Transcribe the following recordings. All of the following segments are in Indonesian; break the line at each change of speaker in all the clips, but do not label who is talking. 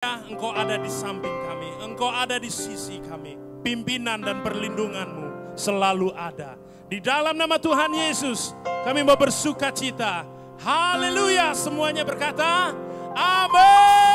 Engkau ada di samping kami, Engkau ada di sisi kami. Pimpinan dan perlindungan-Mu selalu ada. Di dalam nama Tuhan Yesus, kami mau bersuka cita. Haleluya, semuanya berkata, amin.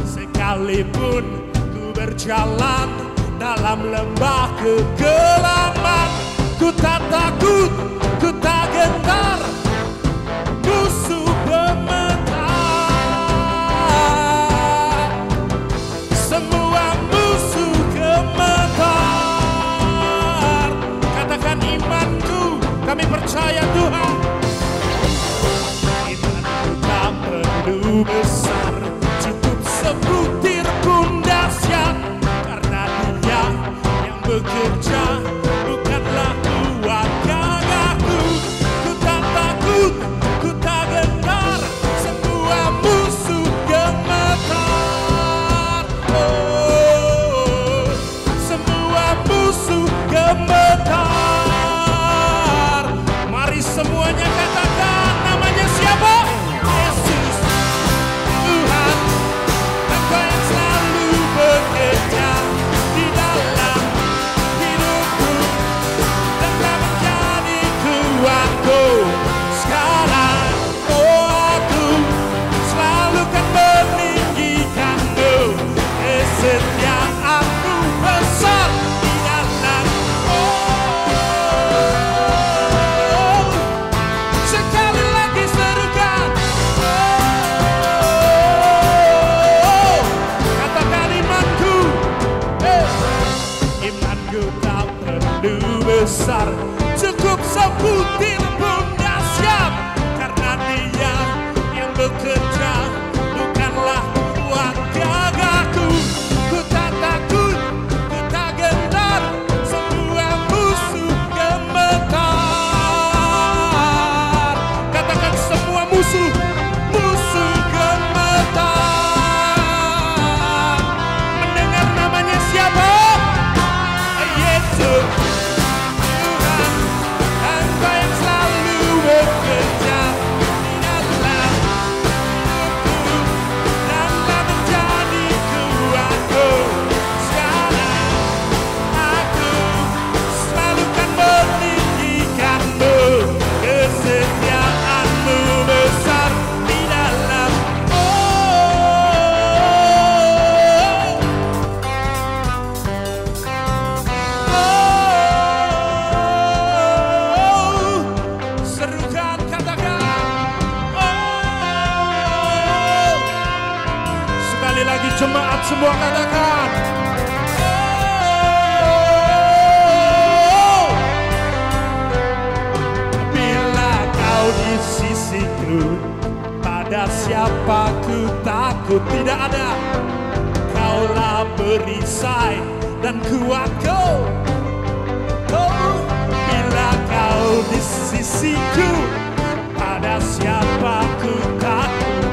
Sekalipun ku berjalan dalam lembah kegelapan, ku tak takut, ku tak gentar, musuh gemetar, semua musuh gemetar. Katakan imanku, kami percaya Tuhan. Imanku tak perlu besar, sebutir pun dahsyat, karena Dia yang bekerja bukanlah kuat gagahku. Ku tak takut, ku tak gentar, semua musuh gemetar. Oh, semua musuh gemetar. Mari semuanya katakan namanya siapa? Yesus Tuhan. Selalu bekerja di dalam hidupku dan tak menjadi kuatku. Sekarang aku selalu kan meninggikan-Mu, kesetiaan-Mu besar di dalam. Sekali lagi serukan. Imanku tak perlu besar, cukup sebutir pun dahsyat, karena Dia yang bekerja bukanlah kuat gagahku. Ku tak takut, ku tak gentar, semua musuh gemetar. Katakan semua musuh, musuh gemetar. Mendengar namanya siapa? Tuhan, Engkau yang selalu bekerja di dalam hidupku dan tak menjadi kuatku. Sekarang aku selalu kan meninggikan-Mu, kesetiaan-Mu besar di dalam. Serukan, katakan, oh. Sekali lagi jemaat semua katakan, oh. Bila Kau di sisiku, pada siapa ku takut? Tidak ada. Kaulah perisai dan kuatku. Oh, bila Kau di sisiku, pada siapa ku takut?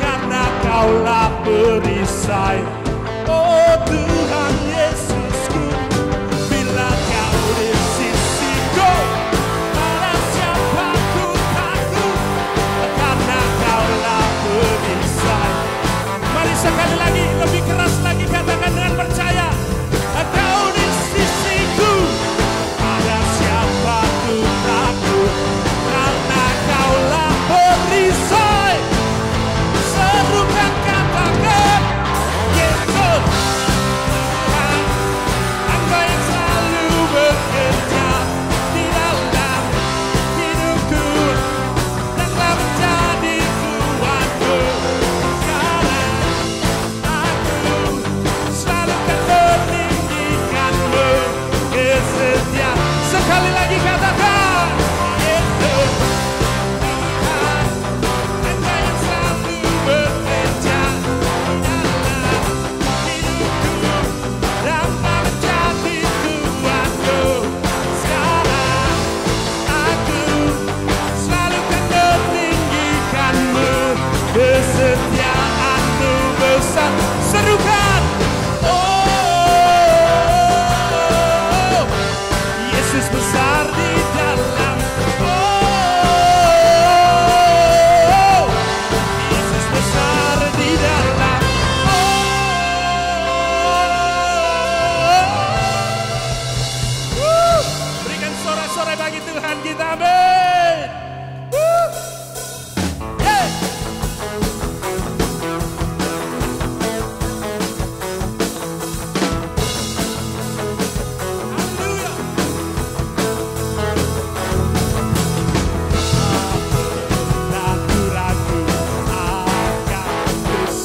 Karena Kaulah perisai. Oh Tuhan Yesusku, bila Kau di sisiku, pada siapa ku takut? Karena Kaulah perisai. Mari sekali lagi, lebih keras lagi, katakan dengan percaya. Kau di sisiku, pada siapa ku takut? Karena Kaulah perisai. Serukan, katakan, Yesus.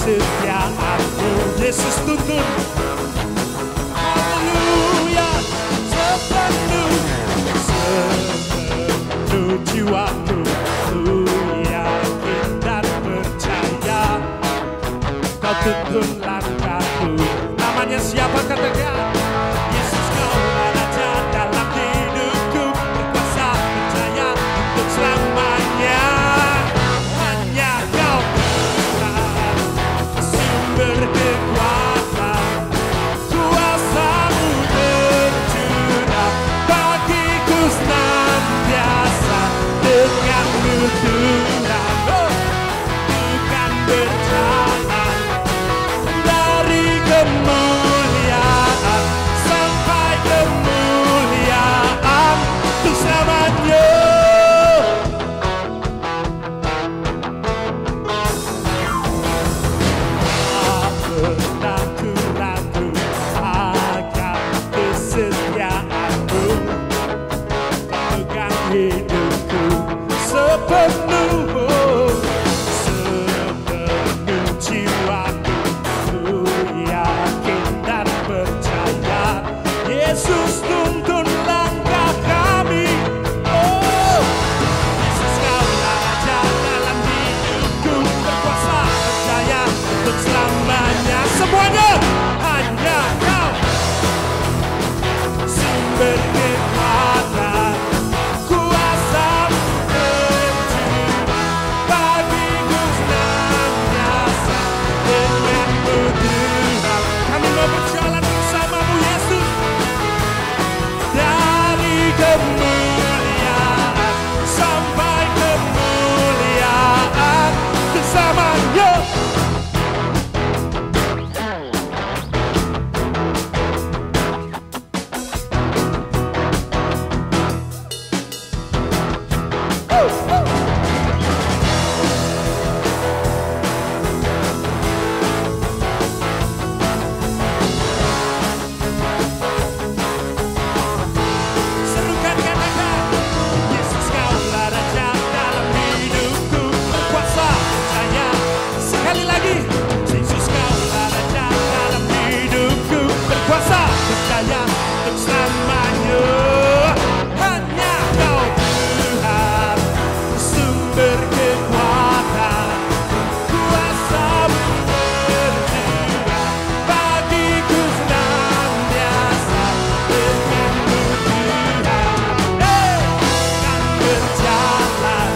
kesetiaan-Mu. Yesus tuntun. Haleluya, sepenuh jiwaku, ku yakin dan percaya Kau tuntun langkahku. Namanya siapa katakan? Yesus, Kau Raja dalam hidupku, berkuasa percaya untuk selamanya. Hanya Kau Tuhan, sumber kekuatan, kuasa-Mu tercurah bagiku senantiasa. Dengan-Mu Tuhan, bukan berjalan dari kemuliaan sampai kemuliaan untuk selamanya. Tak pernah ku ragu akan kesetiaan-Mu, pegang hidupku sepenuh jiwaku, ku yakin dan percaya. Yesus tuntun langkah kami. Oh, Yesus, Kau-lah Raja dalam hidupku, berkuasa percaya untuk selamanya. Semuanya hanya Kau, sumber kekuatan, kuasa-Mu tercurah bagiku senantiasa. Dengan-Mu Tuhan, kami mau berjalan bersama-Mu Yesus, dari kemuliaan sampai kemuliaan bersamanya. Serukan katakan, Yesus, Kau-lah Raja dalam hidupku, berkuasa percaya. Sekali lagi, Yesus, Kau-lah Raja dalam hidupku, berkuasa percaya untuk selamanya. Hanya Kau Tuhan, sumber kekuatan, kuasa-Mu tercurah bagiku senantiasa. Dengan-Mu Tuhan, kan berjalan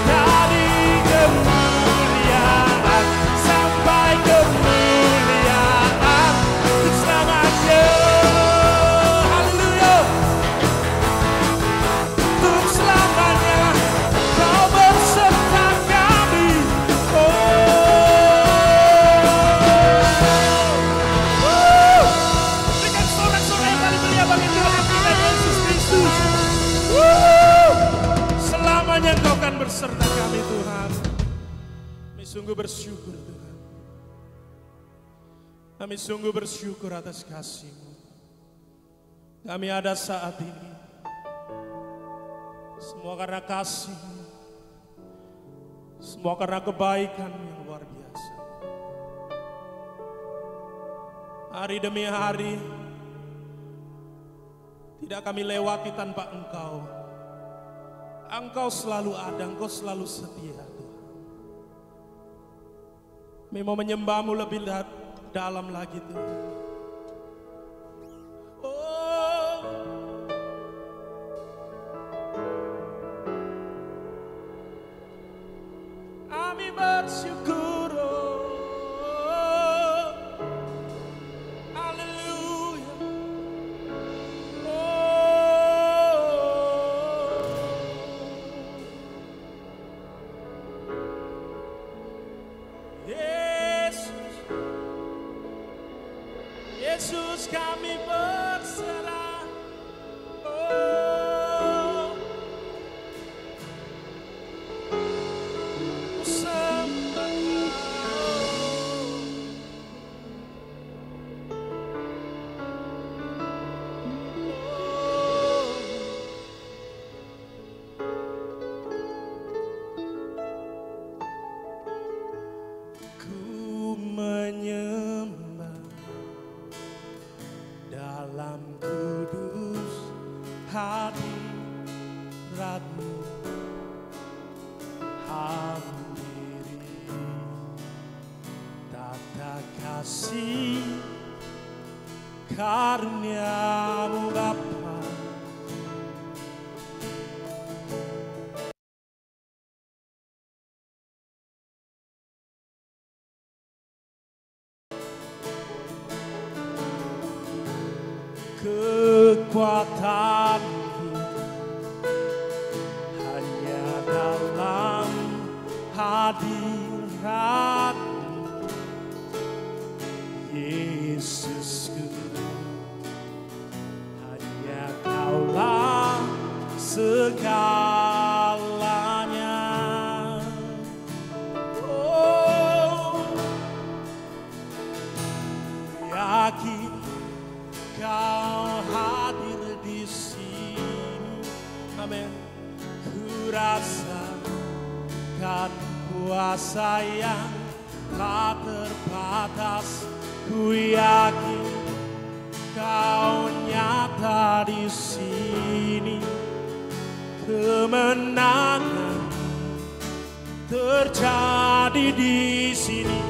dari kemuliaan sampai kemuliaan untuk selamanya. Haleluya, untuk selamanya Kau beserta kami. Berikan sorak-sorai yang paling mulia bagi Tuhan kita Yesus Kristus. Selamanya Engkau akan berserta kami Tuhan. Kami sungguh bersyukur Tuhan. Kami sungguh bersyukur atas kasih-Mu. Kami ada saat ini semua karena kasih-Mu, semua karena kebaikan-Mu yang luar biasa. Hari demi hari tidak kami lewati tanpa Engkau. Engkau selalu ada, Engkau selalu setia Tuhan. Kami mau menyembah-Mu lebih dalam lagi Tuhan. Oh, kami bersyukur. Oh, haleluya. Yesus kami berserah. Oh, ku sembah Kau. Ku kasih karunia-Mu Bapa. Kekuatanku hanya dalam hadirat-Mu, Yesusku. Hanya Kaulah segalanya. Oh, yakin Kau hadir di sini. Amin. Ku rasakan kuasa yang tak terbatas. Ku yakin Kau nyata di sini. Kemenangan terjadi di sini.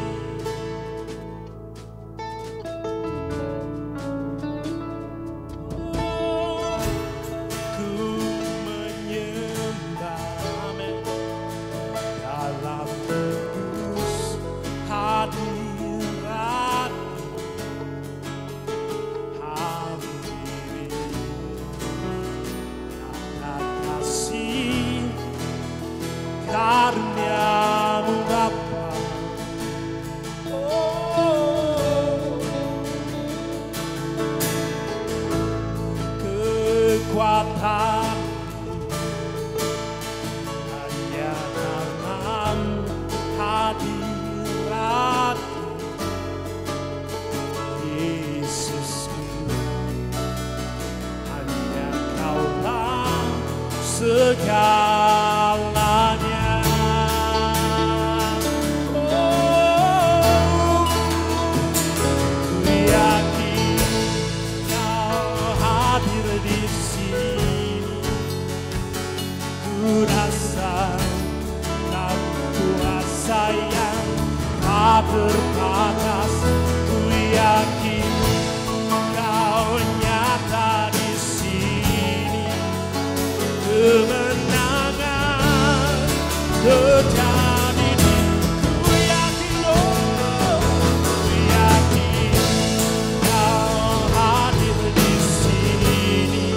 Karunia-Mu Bapa. Oh, kekuatan hanya dalam hadirat Yesusku. Hanya Kaulah segalanya. Rasakan kuasa yang tak terbatas. Ku yakin Kau nyata di sini. Kemenangan terjadi di. Ku yakin, oh, ku yakin Kau hadir di sini.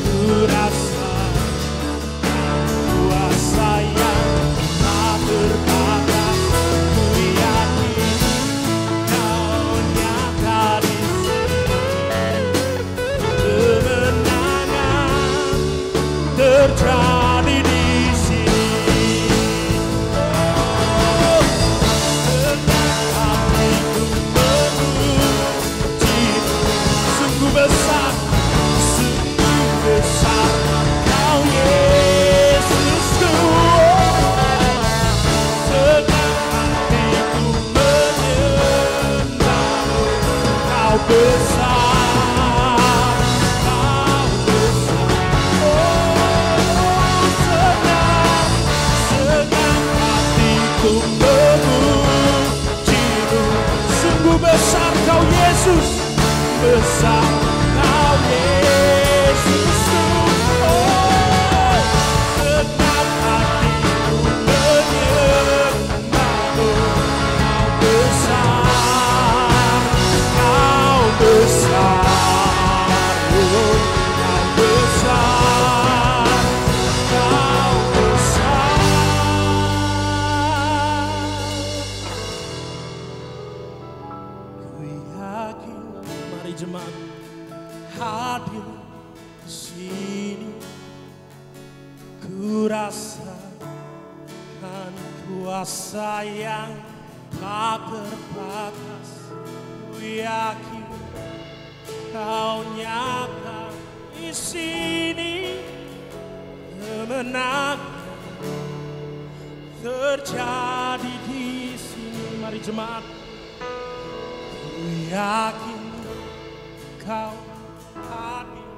Ku rasa sayang tak terbatas. Ku yakin Kau nyata di sini. Kemenangan terjadi di sini. Oh, dengan hatiku memuji-Mu. Sungguh besar, sungguh besar Kau, Yesusku. Dengan hatiku menyembah-Mu. Kau besar, Kau besar. Oh, senang hatiku memuji-Mu. Sungguh besar Kau, Yesus. Besar Kau, Yesusku. Oh, senang hatiku menyembah-Mu. Kau besar, Kau besar. Oh, Kau besar, Kau besar. Ku yakin, mari jemaat hadir di sini. Ku rasakan kuasa yang tak terbatas. Ku yakin Kau nyata di sini. Kemenangan terjadi di sini. Mari jemaat, ku yakin Kau hadir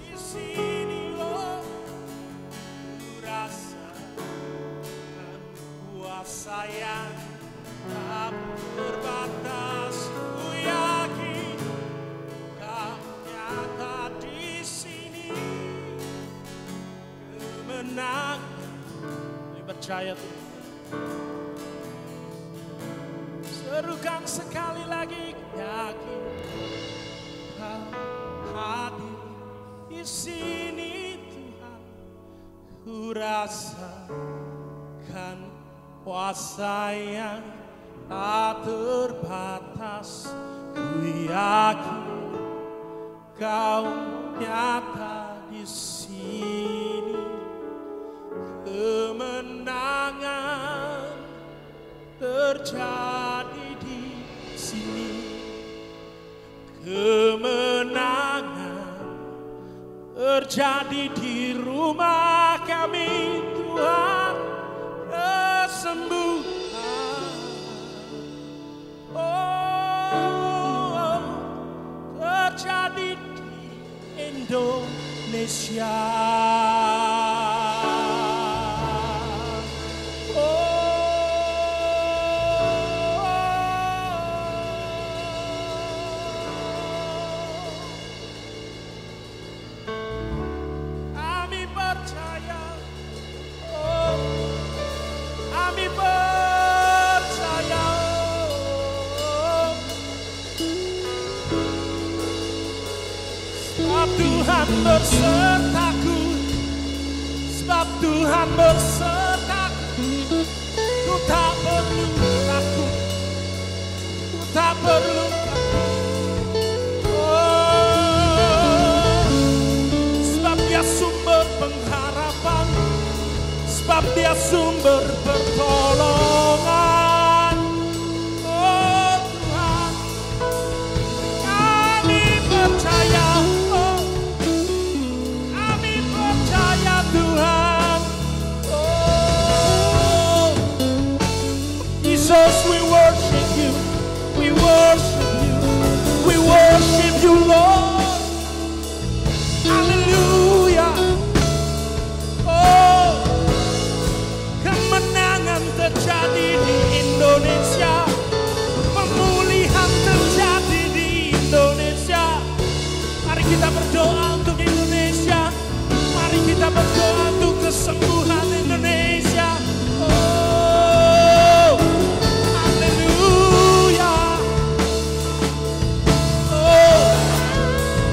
di sini. Oh, ku rasakan kuasa yang tak terbatas. kemenangan. Kami percaya Tuhan. Serukan sekali lagi, yakin Kau hadir di sini Tuhan. Ku rasakan kuasa yang tak terbatas. Ku yakin Kau nyata di sini. Kemenangan terjadi di sini. Kemenangan terjadi di rumah kami Tuhan. Kesembuhan terjadi di Indonesia. Tuhan bersertaku, sebab Tuhan bersertaku. Ku tak perlu takut, ku tak perlu takut. Sebab Dia sumber pengharapan, sebab Dia sumber pertolongan. Oh Tuhan, kami percaya. Tuhan, oh Jesus, we worship you, we worship you, we worship you, Lord. Hallelujah. Oh, kemenangan terjadi di Indonesia, pemulihan terjadi di Indonesia. Mari kita berdoa untuk Indonesia. Mari kita berdoa untuk kesembuhan Indonesia. Oh, haleluya. Oh,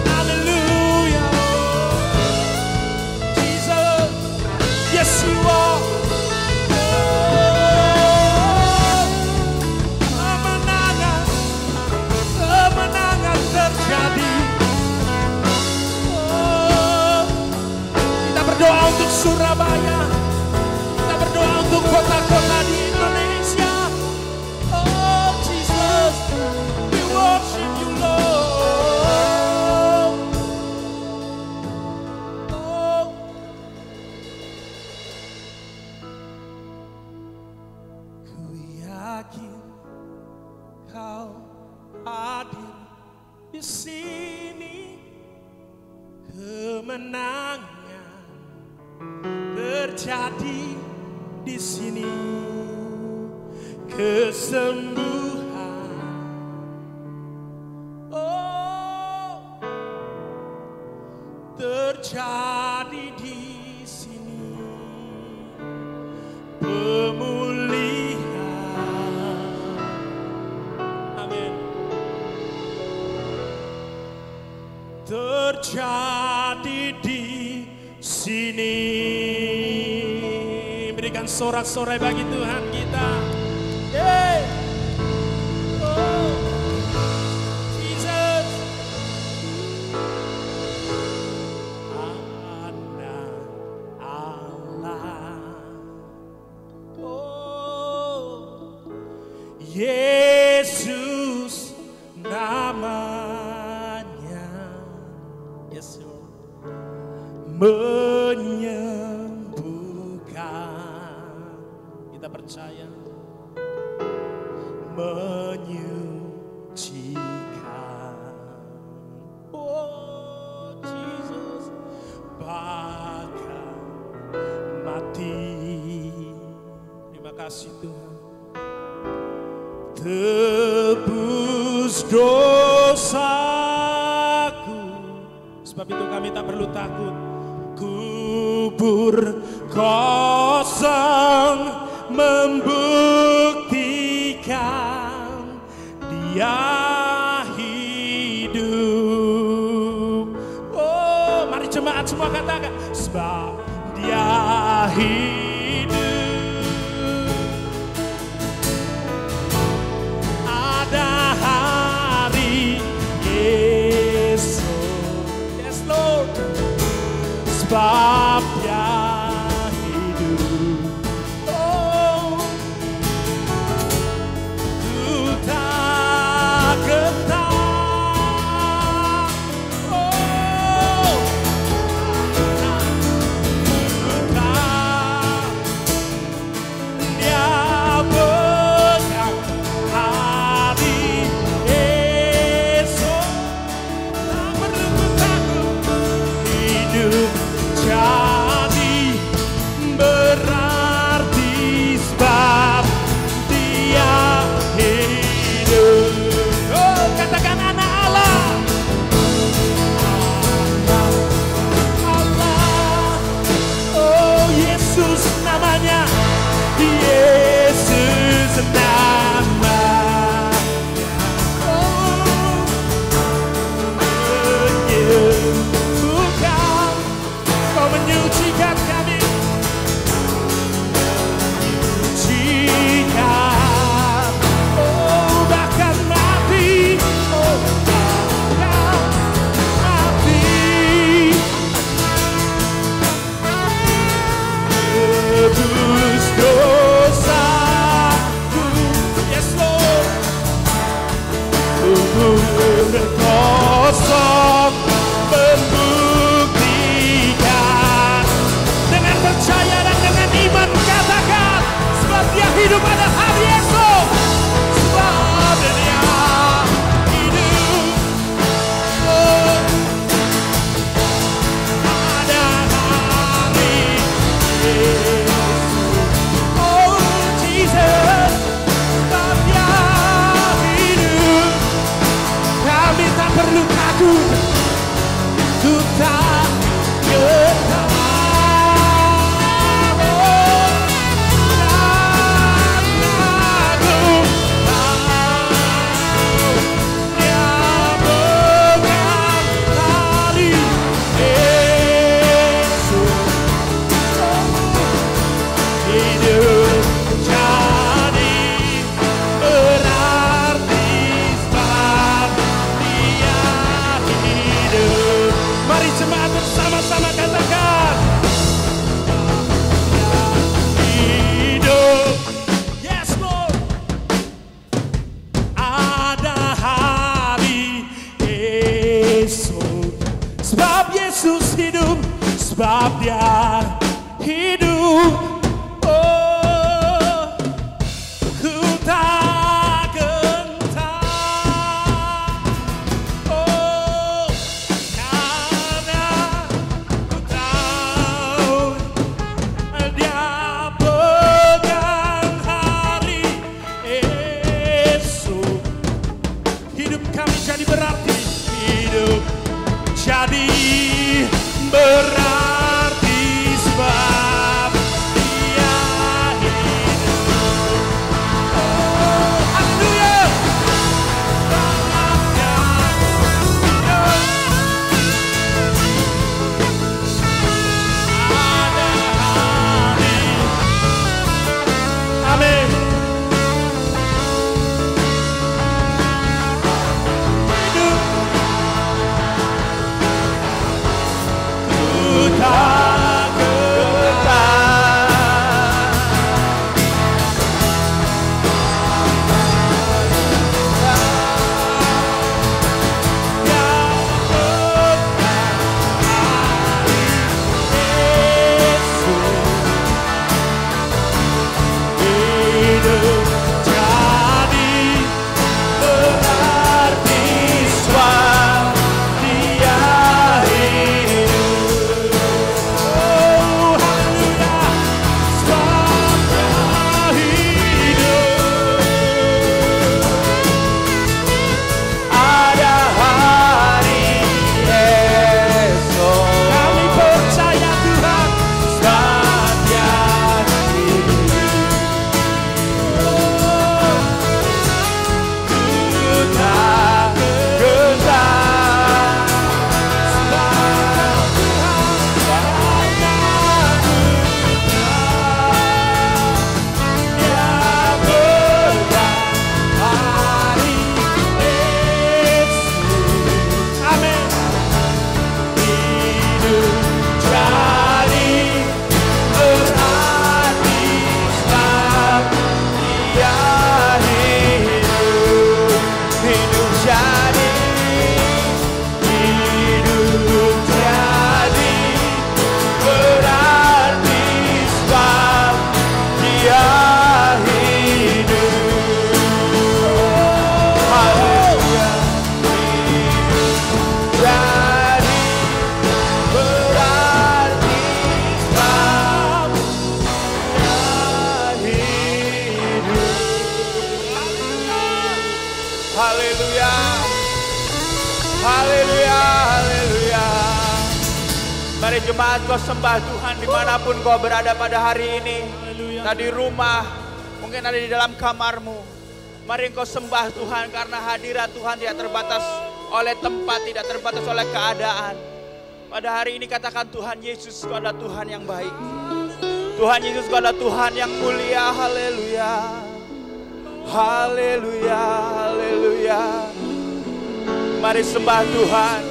haleluya. Jesus, yes you are. Oh, kemenangan, kemenangan terjadi. Berdoa untuk Surabaya, kita berdoa untuk kota-kota di Indonesia. Oh Jesus, we worship you Lord. Oh, ku yakin Kau hadir di sini. Kemenangan terjadi di sini. Kesembuhan terjadi di sini. Pemulihan, amin, terjadi di sini. Berikan sorak-sorai bagi Tuhan kita. Hey. Oh, Jesus. Anak Allah. Oh, Yesus namanya. Yes, Lord. Menyembuhkan, kita percaya, menyucikan. Oh Jesus, bahkan mati. Terima kasih Tuhan. Tebus dosaku, sebab itu kami tak perlu takut. Kubur kosong membuktikan Dia hidup. Oh, mari jemaat semua katakan, sebab Dia hidup. Ada hari esok, yes Lord, sebab Dia hidup. Oh, ku tak gentar. Oh, ku tak. Dia pegang hari esok. Tak perlu ku takut, hidup jadi berarti sebab Dia hidup. Oh, katakan anak Allah. Allah. Oh, Yesus namanya. Yesus namanya. Oh, menyembuhkan. Kau menyucikan kami. Menyucikan. Oh, bahkan mati. Oh, bahkan mati. Tebus dosaku. Yes Lord. Kubur kosong membuktikan. Dengan percaya dan dengan iman katakan, sebab Dia hidup pada hari esok. Sebab Dia hidup. Oh, ada hari esok. Oh Jesus, sebab Dia hidup. Kami tak perlu takut, ku tak gentar. Oh, tak takut, Dia pegang hari esok. Hidup jadi berarti sebab Dia hidup. Mari jemaat bersama-sama katakan, Dia hidup. Yes Lord. Ada hari esok. Sebab Yesus hidup, sebab Dia hidup. Oh, ku tak gentar. Oh, karena ku tahu Dia pegang hari esok. Hidup kami jadi berarti, hidup jadi berarti sebab Dia hidup. Oh, haleluya. Sebab Dia hidup. Ada hari. Amin. Hidup.
Haleluya. Haleluya, haleluya. Mari jemaat kau sembah Tuhan dimanapun kau berada pada hari ini. Entah di rumah, mungkin ada di dalam kamarmu. Mari engkau sembah Tuhan karena hadirat Tuhan tidak terbatas oleh tempat, tidak terbatas oleh keadaan. Pada hari ini katakan Tuhan Yesus kau adalah Tuhan yang baik. Tuhan Yesus kau adalah Tuhan yang mulia. Haleluya. Haleluya, haleluya. Mari sembah Tuhan.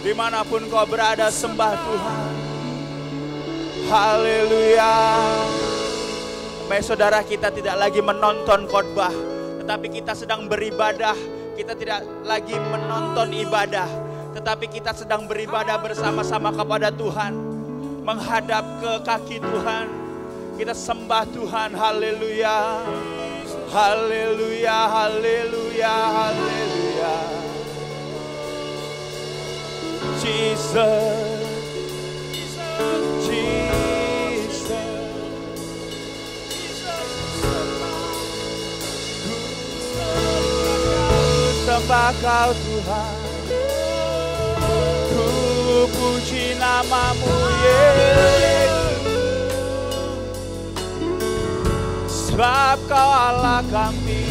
Dimanapun kau berada sembah Tuhan. Haleluya. Baik saudara, kita tidak lagi menonton khotbah, tetapi kita sedang beribadah. Kita tidak lagi menonton ibadah, tetapi kita sedang beribadah bersama-sama kepada Tuhan. Menghadap ke kaki Tuhan. Kita sembah Tuhan. Haleluya. Haleluya, haleluya, haleluya. Jesus, Jesus, sembah Kau Tuhan, ku puji namamu Yesus, sebab Kau Allah kami,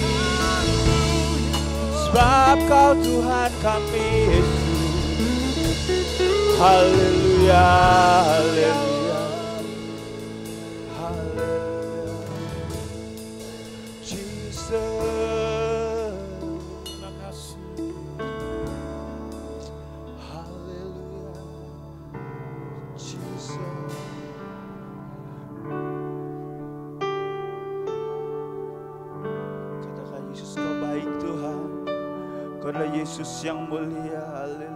sebab Kau Tuhan kami Yesus. Haleluya, haleluya, haleluya. Jesus,
Terima kasih.
haleluya, Jesus. Katakan Yesus Kau baik Tuhan, Kau adalah Yesus yang mulia. Haleluya.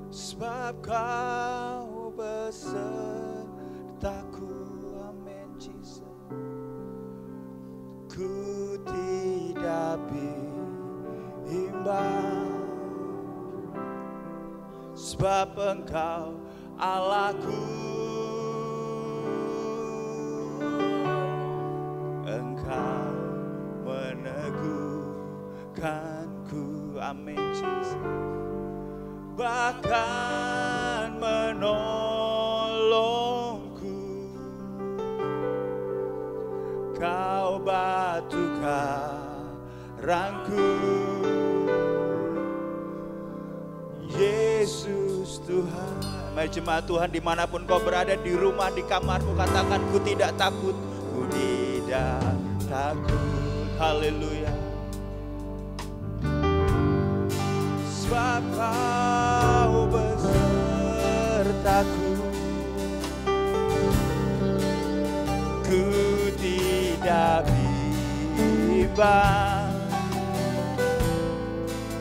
Sebab Kau besertaku, amin Jesus. Ku tidak bimbang, sebab Engkau Allahku, Engkau meneguhkanku, amin Jesus. Bahkan menolongku, Kau batu karangku, Yesus Tuhan. Mari jemaat Tuhan dimanapun kau berada, di rumah, di kamarmu, katakan ku tidak takut, ku tidak takut. Haleluya. Sebab Kau besertaku, ku tidak bimbang,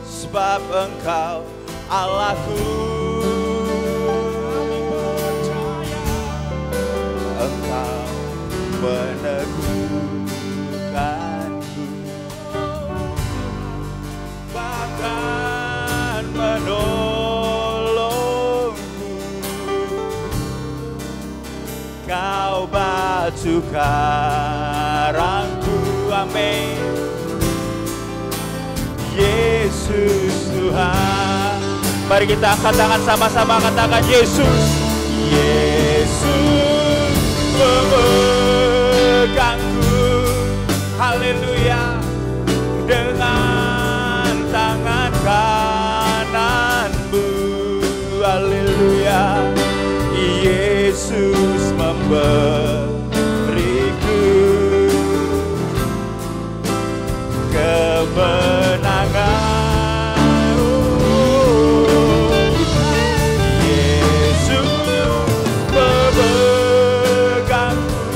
sebab Engkau Allahku, Engkau meneguhkanku, bahkan menolongku, Kau batu karangku, amin. Yesus Tuhan. Mari kita angkat tangan sama-sama, katakan Yesus. Yesus memegangku, haleluya, dengan tangan kananmu, haleluya. Yesus memberiku kemenangan. Yesus memegangku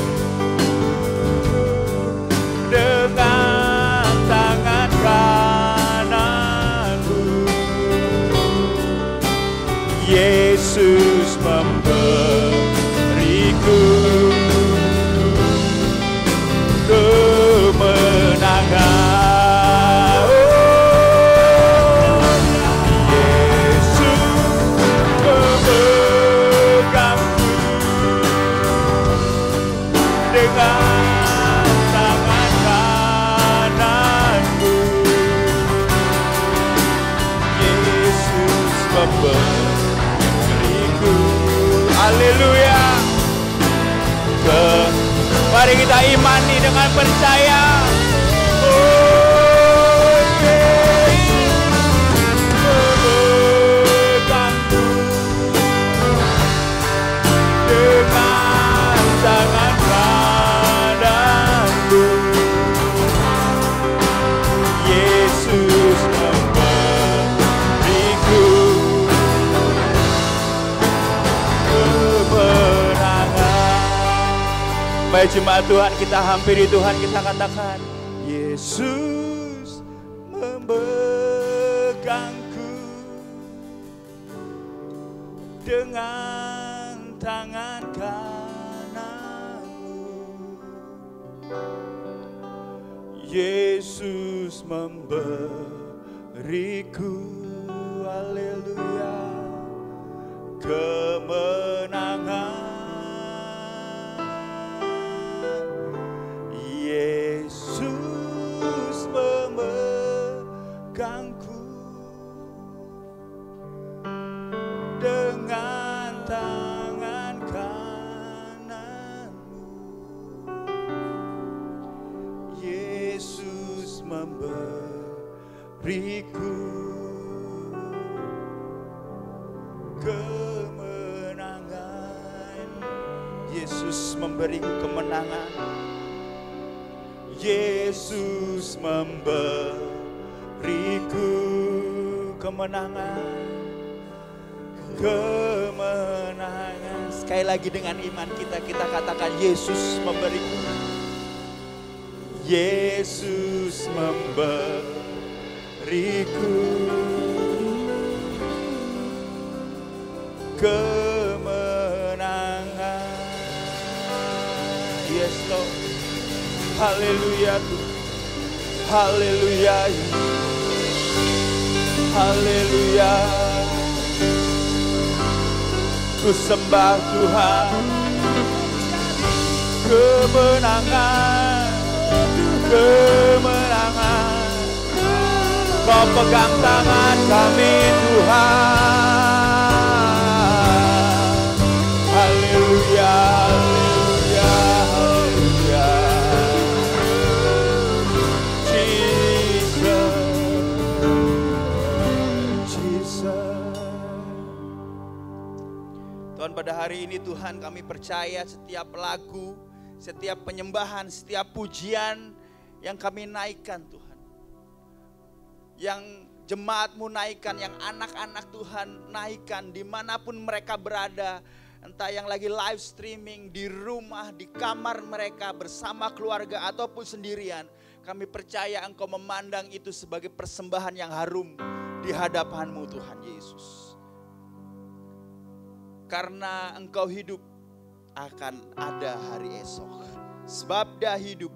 dengan tangan kananmu. Yesus memberiku kemenangan. memberiku. Haleluya. Mari kita imani dengan percaya. Dengan tangan kananmu, Yesus memberiku kemenangan. Baik jemaat Tuhan, kita hampiri Tuhan, kita katakan, Yesus memegangku dengan tangan kananmu. Yesus memberiku, haleluya, kemenangan. Yesus memegangku dengan tangan kananmu. Yesus memberiku kemenangan. Yesus memberiku kemenangan. Yesus memberiku kemenangan. Kemenangan. Sekali lagi dengan iman kita katakan, Yesus memberiku. Yesus memberiku kemenangan. Yes Lord. Haleluya Tuhan. Haleluya. Haleluya. Ku sembah Tuhan. Kemenangan, kemenangan. Kau pegang tangan kami Tuhan. Haleluya, haleluya, haleluya. Tuhan, pada hari ini Tuhan kami percaya setiap lagu, setiap penyembahan, setiap pujian yang kami naikkan Tuhan, yang jemaat-Mu naikkan, yang anak-anak Tuhan naikkan dimanapun mereka berada, entah yang lagi live streaming di rumah, di kamar mereka bersama keluarga ataupun sendirian, kami percaya Engkau memandang itu sebagai persembahan yang harum di hadapan-Mu Tuhan Yesus. Karena Engkau hidup, akan ada hari esok. Sebab dah hidup,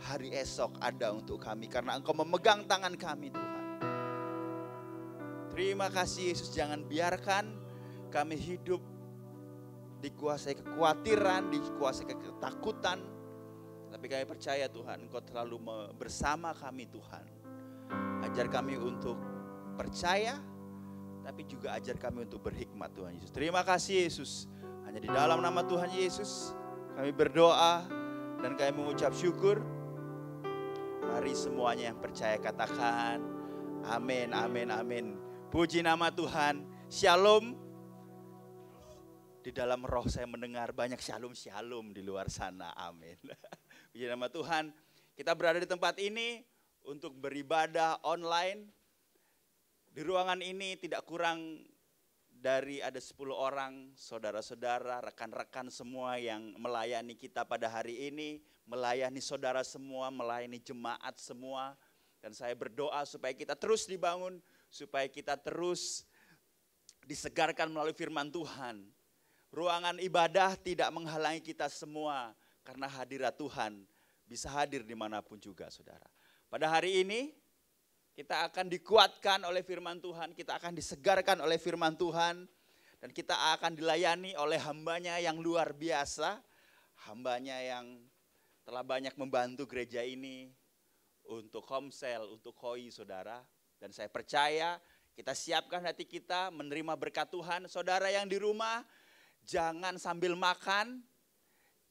hari esok ada untuk kami. Karena Engkau memegang tangan kami Tuhan. Terima kasih Yesus, jangan biarkan kami hidup dikuasai kekhawatiran, dikuasai ketakutan. Tapi kami percaya Tuhan, Engkau terlalu bersama kami Tuhan. Ajar kami untuk percaya, tapi juga ajar kami untuk berhikmat Tuhan Yesus. Terima kasih Yesus. Hanya di dalam nama Tuhan Yesus kami berdoa dan kami mengucap syukur. Mari semuanya yang percaya katakan amin, amin, amin. Puji nama Tuhan. Shalom. Di dalam roh saya mendengar banyak shalom-shalom di luar sana. Amin. Puji nama Tuhan. Kita berada di tempat ini untuk beribadah online. Di ruangan ini tidak kurang dari ada 10 orang, saudara-saudara, rekan-rekan semua yang melayani kita pada hari ini, melayani saudara semua, melayani jemaat semua. Dan saya berdoa supaya kita terus dibangun, supaya kita terus disegarkan melalui firman Tuhan. Ruangan ibadah tidak menghalangi kita semua, karena hadirat Tuhan bisa hadir dimanapun juga saudara. Pada hari ini, kita akan dikuatkan oleh firman Tuhan, kita akan disegarkan oleh firman Tuhan, dan kita akan dilayani oleh hambanya yang luar biasa, hambanya yang telah banyak membantu gereja ini untuk Komsel, untuk Koi saudara. Dan saya percaya Kita siapkan hati kita menerima berkat Tuhan. Saudara yang di rumah, jangan sambil makan,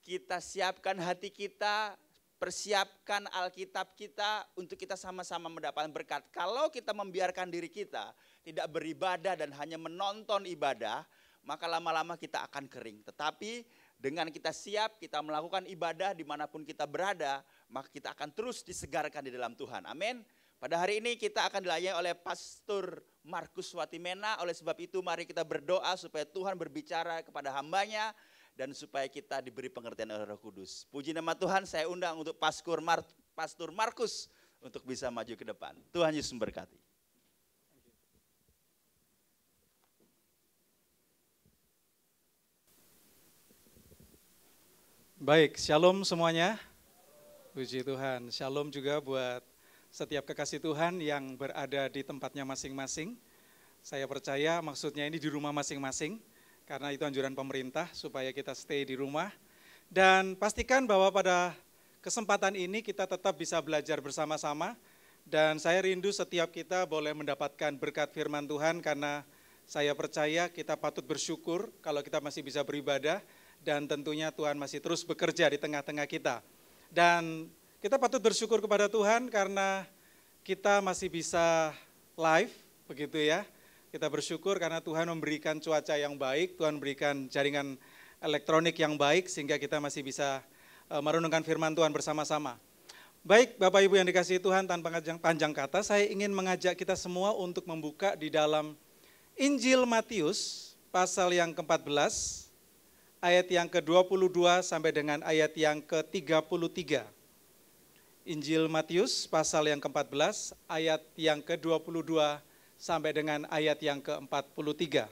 kita siapkan hati kita, persiapkan Alkitab kita untuk kita sama-sama mendapatkan berkat. Kalau kita membiarkan diri kita tidak beribadah dan hanya menonton ibadah, maka lama-lama kita akan kering. Tetapi dengan kita siap, kita melakukan ibadah dimanapun kita berada, maka kita akan terus disegarkan di dalam Tuhan. Amin. Pada hari ini kita akan dilayani oleh Pastor Markus Watimena. Oleh sebab itu mari kita berdoa supaya Tuhan berbicara kepada hambanya dan supaya kita diberi pengertian oleh Roh Kudus. Puji nama Tuhan, saya undang untuk Pastor Markus untuk bisa maju ke depan. Tuhan Yesus memberkati.
Baik, shalom semuanya. Puji Tuhan, shalom juga buat setiap kekasih Tuhan yang berada di tempatnya masing-masing. Saya percaya maksudnya ini di rumah masing-masing. Karena itu anjuran pemerintah supaya kita stay di rumah. Dan pastikan bahwa pada kesempatan ini kita tetap bisa belajar bersama-sama. Dan saya rindu setiap kita boleh mendapatkan berkat firman Tuhan karena saya percaya kita patut bersyukur kalau kita masih bisa beribadah. Dan tentunya Tuhan masih terus bekerja di tengah-tengah kita. Dan kita patut bersyukur kepada Tuhan karena kita masih bisa live, begitu ya. Kita bersyukur karena Tuhan memberikan cuaca yang baik, Tuhan memberikan jaringan elektronik yang baik sehingga kita masih bisa merenungkan firman Tuhan bersama-sama. Baik Bapak Ibu yang dikasihi Tuhan, tanpa panjang kata, saya ingin mengajak kita semua untuk membuka di dalam Injil Matius pasal yang ke-14, ayat yang ke-22 sampai dengan ayat yang ke-33. Injil Matius pasal yang ke-14, ayat yang ke-22 sampai dengan ayat yang ke-33.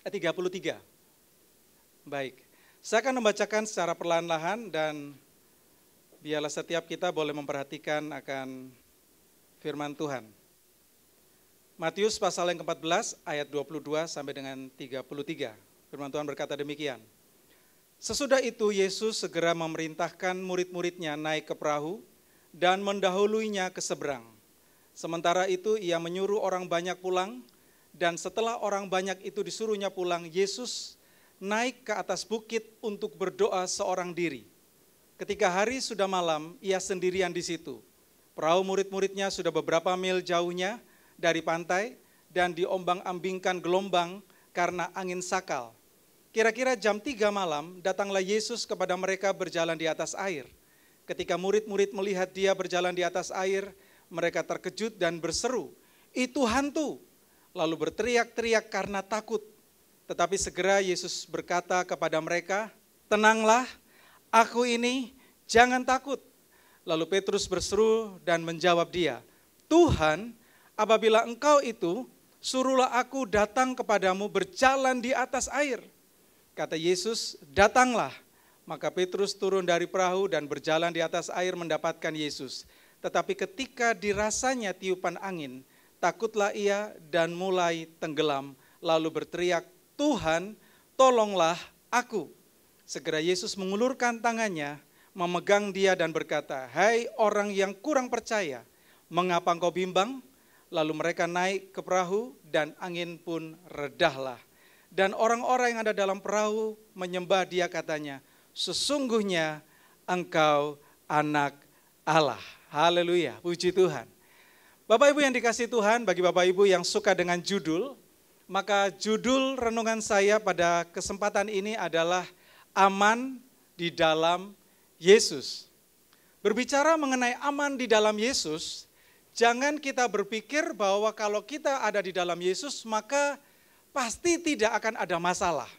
33. Baik, saya akan membacakan secara perlahan-lahan dan biarlah setiap kita boleh memperhatikan akan firman Tuhan. Matius pasal yang ke-14 ayat 22 sampai dengan 33. Firman Tuhan berkata demikian. Sesudah itu Yesus segera memerintahkan murid-muridnya naik ke perahu dan mendahuluinya ke seberang. Sementara itu ia menyuruh orang banyak pulang, dan setelah orang banyak itu disuruhnya pulang, Yesus naik ke atas bukit untuk berdoa seorang diri. Ketika hari sudah malam, ia sendirian di situ. Perahu murid-muridnya sudah beberapa mil jauhnya dari pantai, dan diombang-ambingkan gelombang karena angin sakal. Kira-kira jam 3 malam, datanglah Yesus kepada mereka berjalan di atas air. Ketika murid-murid melihat dia berjalan di atas air, mereka terkejut dan berseru, "Itu hantu!" Lalu berteriak-teriak karena takut. Tetapi segera Yesus berkata kepada mereka, "Tenanglah, aku ini, jangan takut." Lalu Petrus berseru dan menjawab dia, "Tuhan, apabila Engkau itu, suruhlah aku datang kepadamu berjalan di atas air." Kata Yesus, "Datanglah." Maka Petrus turun dari perahu dan berjalan di atas air mendapatkan Yesus. Tetapi ketika dirasanya tiupan angin, takutlah ia dan mulai tenggelam, lalu berteriak, "Tuhan, tolonglah aku." Segera Yesus mengulurkan tangannya, memegang dia dan berkata, "Hai orang yang kurang percaya, mengapa engkau bimbang?" Lalu mereka naik ke perahu dan angin pun redahlah. Dan orang-orang yang ada dalam perahu menyembah dia katanya, "Sesungguhnya engkau anak Allah." Haleluya, puji Tuhan. Bapak Ibu yang dikasihi Tuhan, bagi Bapak Ibu yang suka dengan judul, maka judul renungan saya pada kesempatan ini adalah aman di dalam Yesus. Berbicara mengenai aman di dalam Yesus, jangan kita berpikir bahwa kalau kita ada di dalam Yesus, maka pasti tidak akan ada masalah.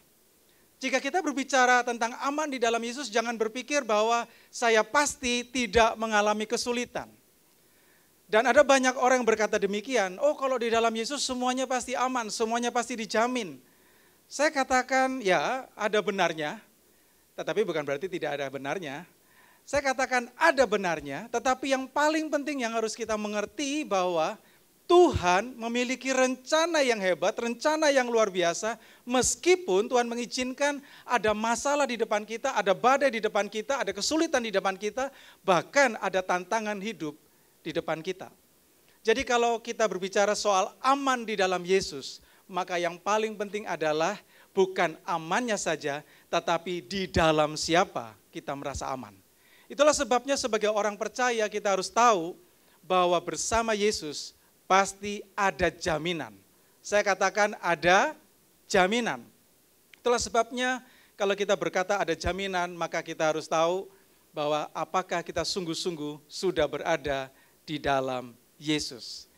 Jika kita berbicara tentang aman di dalam Yesus, jangan berpikir bahwa saya pasti tidak mengalami kesulitan. Dan ada banyak orang yang berkata demikian, "Oh kalau di dalam Yesus semuanya pasti aman, semuanya pasti dijamin." Saya katakan ya ada benarnya, tetapi bukan berarti tidak ada benarnya. Saya katakan ada benarnya, tetapi yang paling penting yang harus kita mengerti bahwa Tuhan memiliki rencana yang hebat, rencana yang luar biasa, meskipun Tuhan mengizinkan ada masalah di depan kita, ada badai di depan kita, ada kesulitan di depan kita, bahkan ada tantangan hidup di depan kita. Jadi kalau kita berbicara soal aman di dalam Yesus, maka yang paling penting adalah bukan amannya saja, tetapi di dalam siapa kita merasa aman. Itulah sebabnya sebagai orang percaya kita harus tahu bahwa bersama Yesus pasti ada jaminan. Saya katakan ada jaminan. Itulah sebabnya kalau kita berkata ada jaminan, maka kita harus tahu bahwa apakah kita sungguh-sungguh sudah berada di dalam Yesus.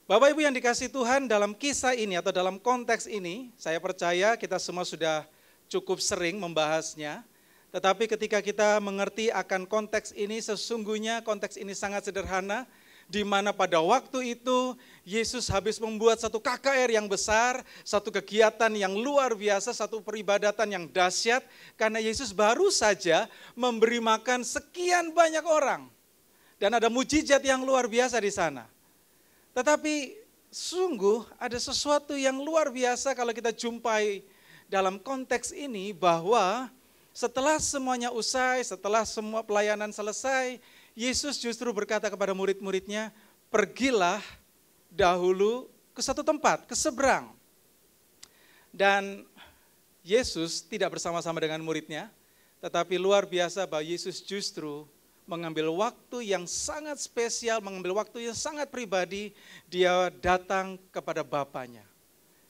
Bapak Ibu yang dikasihi Tuhan, dalam kisah ini atau dalam konteks ini, saya percaya kita semua sudah cukup sering membahasnya. Tetapi ketika kita mengerti akan konteks ini, sesungguhnya konteks ini sangat sederhana, di mana pada waktu itu Yesus habis membuat satu KKR yang besar, satu kegiatan yang luar biasa, satu peribadatan yang dahsyat, karena Yesus baru saja memberi makan sekian banyak orang. Dan ada mujizat yang luar biasa di sana. Tetapi sungguh ada sesuatu yang luar biasa kalau kita jumpai dalam konteks ini, bahwa setelah semuanya usai, setelah semua pelayanan selesai, Yesus justru berkata kepada murid-muridnya, pergilah dahulu ke satu tempat, ke seberang. Dan Yesus tidak bersama-sama dengan muridnya, tetapi luar biasa bahwa Yesus justru mengambil waktu yang sangat spesial, mengambil waktu yang sangat pribadi, dia datang kepada Bapanya.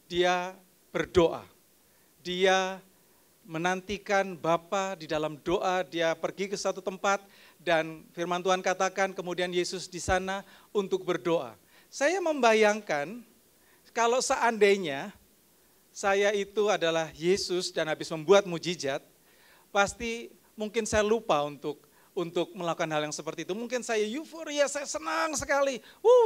Dia berdoa, dia menantikan Bapa di dalam doa, dia pergi ke satu tempat, dan firman Tuhan katakan kemudian Yesus di sana untuk berdoa. Saya membayangkan kalau seandainya saya itu adalah Yesus dan habis membuat mujizat, pasti mungkin saya lupa untuk melakukan hal yang seperti itu. Mungkin saya euforia, saya senang sekali.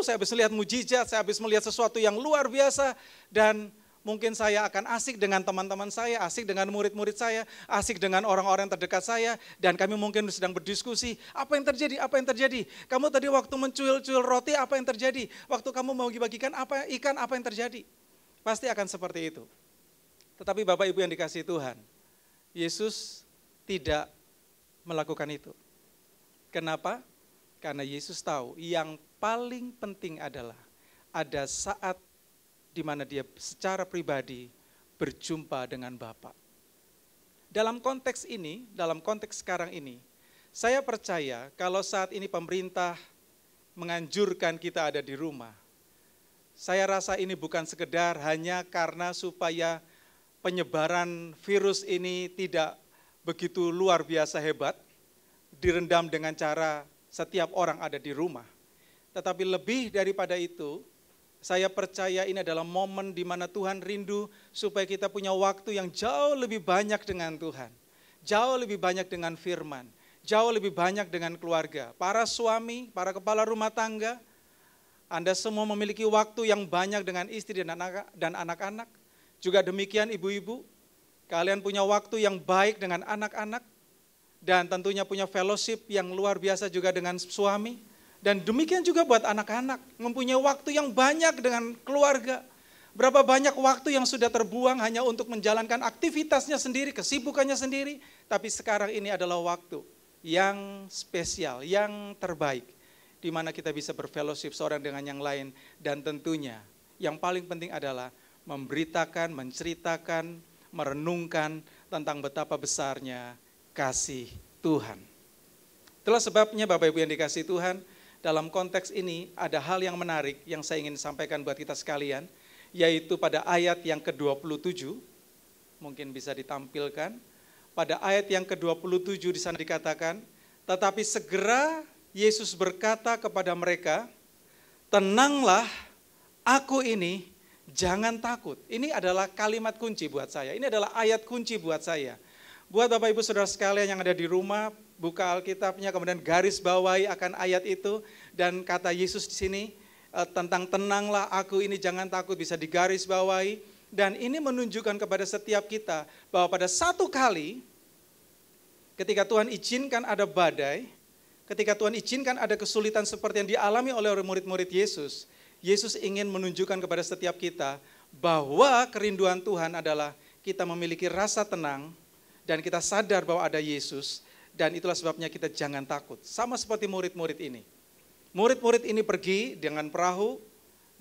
Saya habis melihat mujizat, saya habis melihat sesuatu yang luar biasa, dan mungkin saya akan asik dengan teman-teman saya, asik dengan murid-murid saya, asik dengan orang-orang terdekat saya, dan kami mungkin sedang berdiskusi, apa yang terjadi, apa yang terjadi? Kamu tadi waktu mencuil-cuil roti, apa yang terjadi? Waktu kamu mau bagikan ikan, apa yang terjadi? Pasti akan seperti itu. Tetapi Bapak Ibu yang dikasihi Tuhan, Yesus tidak melakukan itu. Kenapa? Karena Yesus tahu yang paling penting adalah ada saat di mana dia secara pribadi berjumpa dengan Bapa. Dalam konteks ini, dalam konteks sekarang ini, saya percaya kalau saat ini pemerintah menganjurkan kita ada di rumah, saya rasa ini bukan sekedar hanya karena supaya penyebaran virus ini tidak begitu luar biasa hebat, direndam dengan cara setiap orang ada di rumah. Tetapi lebih daripada itu, saya percaya ini adalah momen di mana Tuhan rindu supaya kita punya waktu yang jauh lebih banyak dengan Tuhan. Jauh lebih banyak dengan firman, jauh lebih banyak dengan keluarga. Para suami, para kepala rumah tangga, Anda semua memiliki waktu yang banyak dengan istri dan anak-anak. Juga demikian ibu-ibu, kalian punya waktu yang baik dengan anak-anak, dan tentunya punya fellowship yang luar biasa juga dengan suami. Dan demikian juga buat anak-anak, mempunyai waktu yang banyak dengan keluarga. Berapa banyak waktu yang sudah terbuang hanya untuk menjalankan aktivitasnya sendiri, kesibukannya sendiri. Tapi sekarang ini adalah waktu yang spesial, yang terbaik, di mana kita bisa berfellowship seorang dengan yang lain. Dan tentunya yang paling penting adalah memberitakan, menceritakan, merenungkan tentang betapa besarnya kasih Tuhan. Itulah sebabnya Bapak Ibu yang dikasihi Tuhan, dalam konteks ini ada hal yang menarik yang saya ingin sampaikan buat kita sekalian, yaitu pada ayat yang ke-27, mungkin bisa ditampilkan. Pada ayat yang ke-27 di sana dikatakan, tetapi segera Yesus berkata kepada mereka, tenanglah, aku ini, jangan takut. Ini adalah kalimat kunci buat saya, ini adalah ayat kunci buat saya. Buat Bapak Ibu Saudara sekalian yang ada di rumah, buka Alkitabnya, kemudian garis bawahi akan ayat itu, dan kata Yesus di sini tentang tenanglah aku ini jangan takut bisa digaris bawahi, dan ini menunjukkan kepada setiap kita bahwa pada satu kali ketika Tuhan izinkan ada badai, ketika Tuhan izinkan ada kesulitan seperti yang dialami oleh murid-murid Yesus, Yesus ingin menunjukkan kepada setiap kita bahwa kerinduan Tuhan adalah kita memiliki rasa tenang, dan kita sadar bahwa ada Yesus, dan itulah sebabnya kita jangan takut. Sama seperti murid-murid ini. Murid-murid ini pergi dengan perahu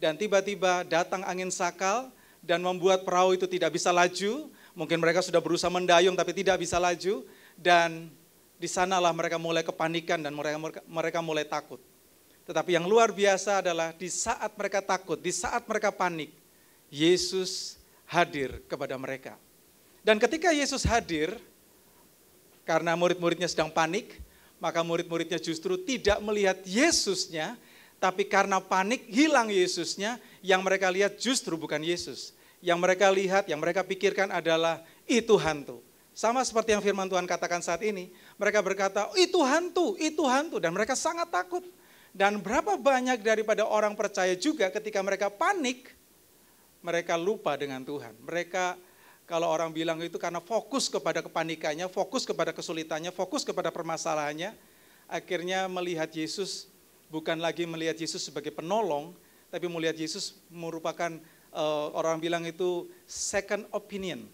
dan tiba-tiba datang angin sakal dan membuat perahu itu tidak bisa laju. Mungkin mereka sudah berusaha mendayung tapi tidak bisa laju, dan di sanalah mereka mulai kepanikan dan mereka mulai takut. Tetapi yang luar biasa adalah di saat mereka takut, di saat mereka panik, Yesus hadir kepada mereka. Dan ketika Yesus hadir, karena murid-muridnya sedang panik, maka murid-muridnya justru tidak melihat Yesusnya, tapi karena panik hilang Yesusnya, yang mereka lihat justru bukan Yesus. Yang mereka lihat, yang mereka pikirkan adalah itu hantu. Sama seperti yang firman Tuhan katakan saat ini, mereka berkata, itu hantu, dan mereka sangat takut. Dan berapa banyak daripada orang percaya juga ketika mereka panik, mereka lupa dengan Tuhan. Mereka, kalau orang bilang itu karena fokus kepada kepanikannya, fokus kepada kesulitannya, fokus kepada permasalahannya, akhirnya melihat Yesus, bukan lagi melihat Yesus sebagai penolong, tapi melihat Yesus merupakan, orang bilang itu second opinion,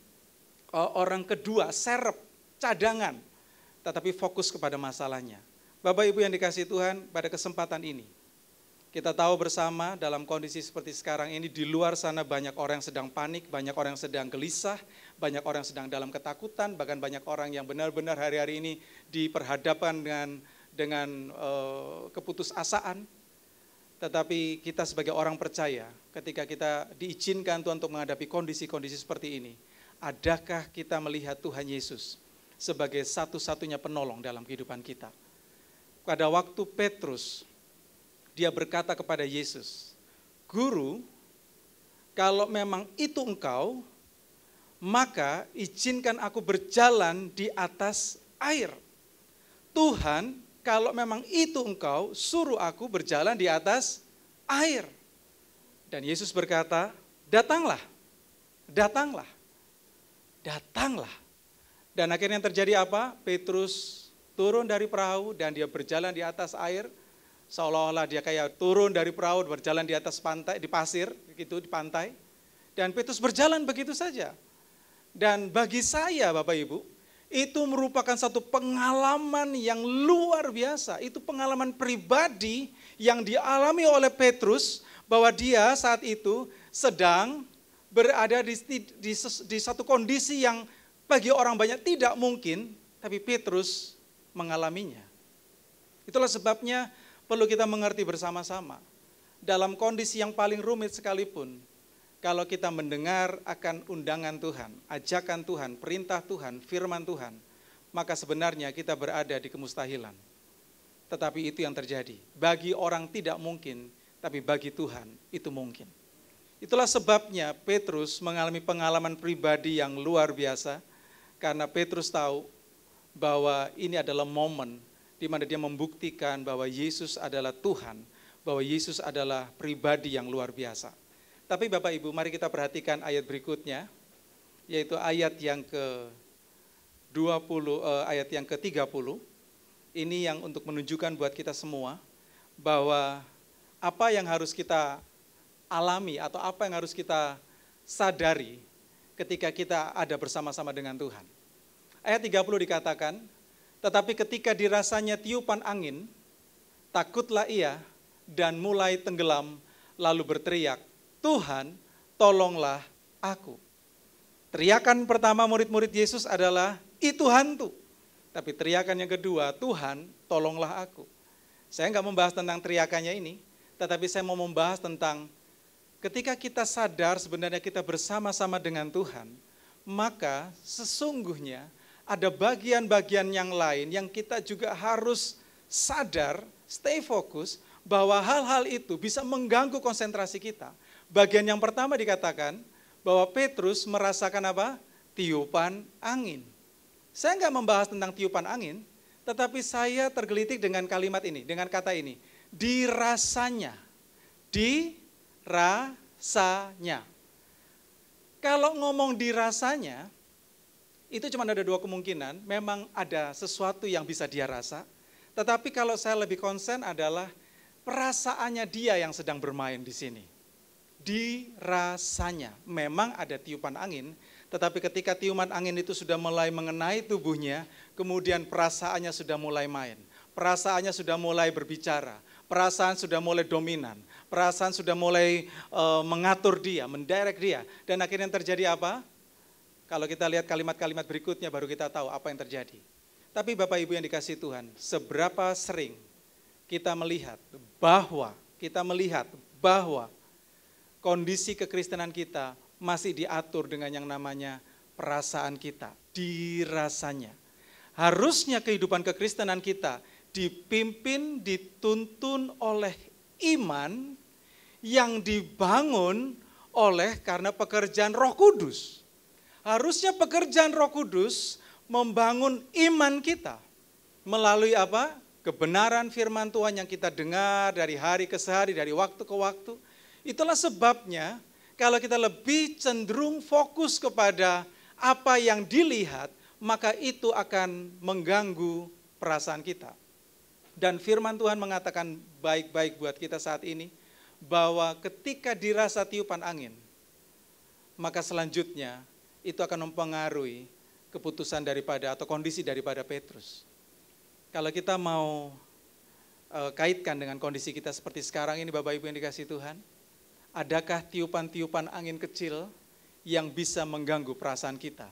orang kedua, serep, cadangan, tetapi fokus kepada masalahnya. Bapak Ibu yang dikasihi Tuhan, pada kesempatan ini, kita tahu bersama dalam kondisi seperti sekarang ini, di luar sana banyak orang yang sedang panik, banyak orang yang sedang gelisah, banyak orang yang sedang dalam ketakutan, bahkan banyak orang yang benar-benar hari-hari ini diperhadapkan dengan keputusasaan. Tetapi kita sebagai orang percaya, ketika kita diizinkan Tuhan untuk menghadapi kondisi-kondisi seperti ini, adakah kita melihat Tuhan Yesus sebagai satu-satunya penolong dalam kehidupan kita? Pada waktu Petrus, dia berkata kepada Yesus, Guru, kalau memang itu engkau, maka izinkan aku berjalan di atas air. Tuhan, kalau memang itu engkau, suruh aku berjalan di atas air. Dan Yesus berkata, datanglah, datanglah, datanglah. Dan akhirnya yang terjadi apa? Petrus turun dari perahu dan dia berjalan di atas air, seolah-olah dia kayak turun dari perahu berjalan di atas pantai, di pasir, gitu di pantai. Dan Petrus berjalan begitu saja. Dan bagi saya Bapak Ibu, itu merupakan satu pengalaman yang luar biasa. Itu pengalaman pribadi yang dialami oleh Petrus, bahwa dia saat itu sedang berada di satu kondisi yang bagi orang banyak tidak mungkin, tapi Petrus mengalaminya. Itulah sebabnya perlu kita mengerti bersama-sama. Dalam kondisi yang paling rumit sekalipun, kalau kita mendengar akan undangan Tuhan, ajakan Tuhan, perintah Tuhan, firman Tuhan, maka sebenarnya kita berada di kemustahilan. Tetapi itu yang terjadi. Bagi orang tidak mungkin, tapi bagi Tuhan itu mungkin. Itulah sebabnya Petrus mengalami pengalaman pribadi yang luar biasa, karena Petrus tahu bahwa ini adalah momen di mana dia membuktikan bahwa Yesus adalah Tuhan, bahwa Yesus adalah pribadi yang luar biasa. Tapi Bapak Ibu, mari kita perhatikan ayat berikutnya, yaitu ayat yang ayat yang ke-30. Ini yang untuk menunjukkan buat kita semua bahwa apa yang harus kita alami atau apa yang harus kita sadari ketika kita ada bersama-sama dengan Tuhan. Ayat 30 dikatakan, tetapi ketika dirasanya tiupan angin, takutlah ia dan mulai tenggelam, lalu berteriak, Tuhan, tolonglah aku. Teriakan pertama murid-murid Yesus adalah, itu hantu. Tapi teriakan yang kedua, Tuhan, tolonglah aku. Saya enggak membahas tentang teriakannya ini, tetapi saya mau membahas tentang ketika kita sadar sebenarnya kita bersama-sama dengan Tuhan, maka sesungguhnya ada bagian-bagian yang lain yang kita juga harus sadar, stay fokus, bahwa hal-hal itu bisa mengganggu konsentrasi kita. Bagian yang pertama dikatakan bahwa Petrus merasakan apa? Tiupan angin. Saya enggak membahas tentang tiupan angin, tetapi saya tergelitik dengan kalimat ini, dengan kata ini. Dirasanya. Dirasanya. Kalau ngomong dirasanya, itu cuma ada dua kemungkinan, memang ada sesuatu yang bisa dia rasa, tetapi kalau saya lebih konsen adalah perasaannya dia yang sedang bermain di sini. Dirasanya, memang ada tiupan angin, tetapi ketika tiupan angin itu sudah mulai mengenai tubuhnya, kemudian perasaannya sudah mulai main, perasaannya sudah mulai berbicara, Perasaan sudah mulai dominan, perasaan sudah mulai mengatur dia, mendirect dia. Dan akhirnya yang terjadi apa? Kalau kita lihat kalimat-kalimat berikutnya baru kita tahu apa yang terjadi. Tapi Bapak Ibu yang dikasihi Tuhan, seberapa sering kita melihat bahwa kondisi kekristenan kita masih diatur dengan yang namanya perasaan kita, dirasanya. Harusnya kehidupan kekristenan kita dipimpin, dituntun oleh iman yang dibangun oleh karena pekerjaan Roh Kudus. Harusnya pekerjaan Roh Kudus membangun iman kita melalui apa? Kebenaran firman Tuhan yang kita dengar dari hari ke hari, dari waktu ke waktu. Itulah sebabnya kalau kita lebih cenderung fokus kepada apa yang dilihat, maka itu akan mengganggu perasaan kita. Dan firman Tuhan mengatakan baik-baik buat kita saat ini, bahwa ketika dirasa tiupan angin, maka selanjutnya itu akan mempengaruhi keputusan daripada atau kondisi daripada Petrus. Kalau kita mau kaitkan dengan kondisi kita seperti sekarang ini Bapak Ibu yang dikasihi Tuhan, adakah tiupan-tiupan angin kecil yang bisa mengganggu perasaan kita?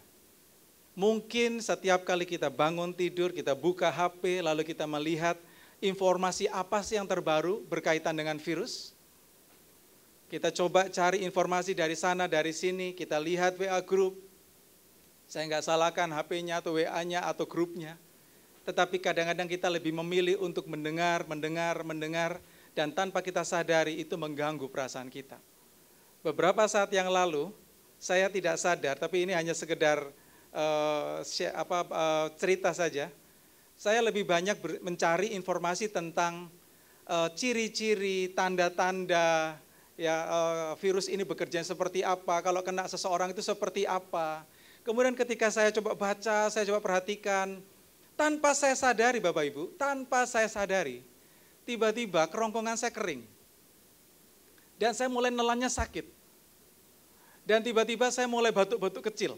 Mungkin setiap kali kita bangun tidur, kita buka HP, lalu kita melihat informasi apa sih yang terbaru berkaitan dengan virus. Kita coba cari informasi dari sana, dari sini, kita lihat WA group. Saya nggak salahkan HP-nya atau WA-nya atau grupnya. Tetapi kadang-kadang kita lebih memilih untuk mendengar, dan tanpa kita sadari itu mengganggu perasaan kita. Beberapa saat yang lalu, saya tidak sadar, tapi ini hanya sekedar cerita saja. Saya lebih banyak mencari informasi tentang ciri-ciri, tanda-tanda virus ini bekerja seperti apa, kalau kena seseorang itu seperti apa. Kemudian ketika saya coba baca, saya coba perhatikan, tanpa saya sadari Bapak Ibu, tiba-tiba kerongkongan saya kering. Dan saya mulai nelannya sakit. Dan tiba-tiba saya mulai batuk-batuk kecil.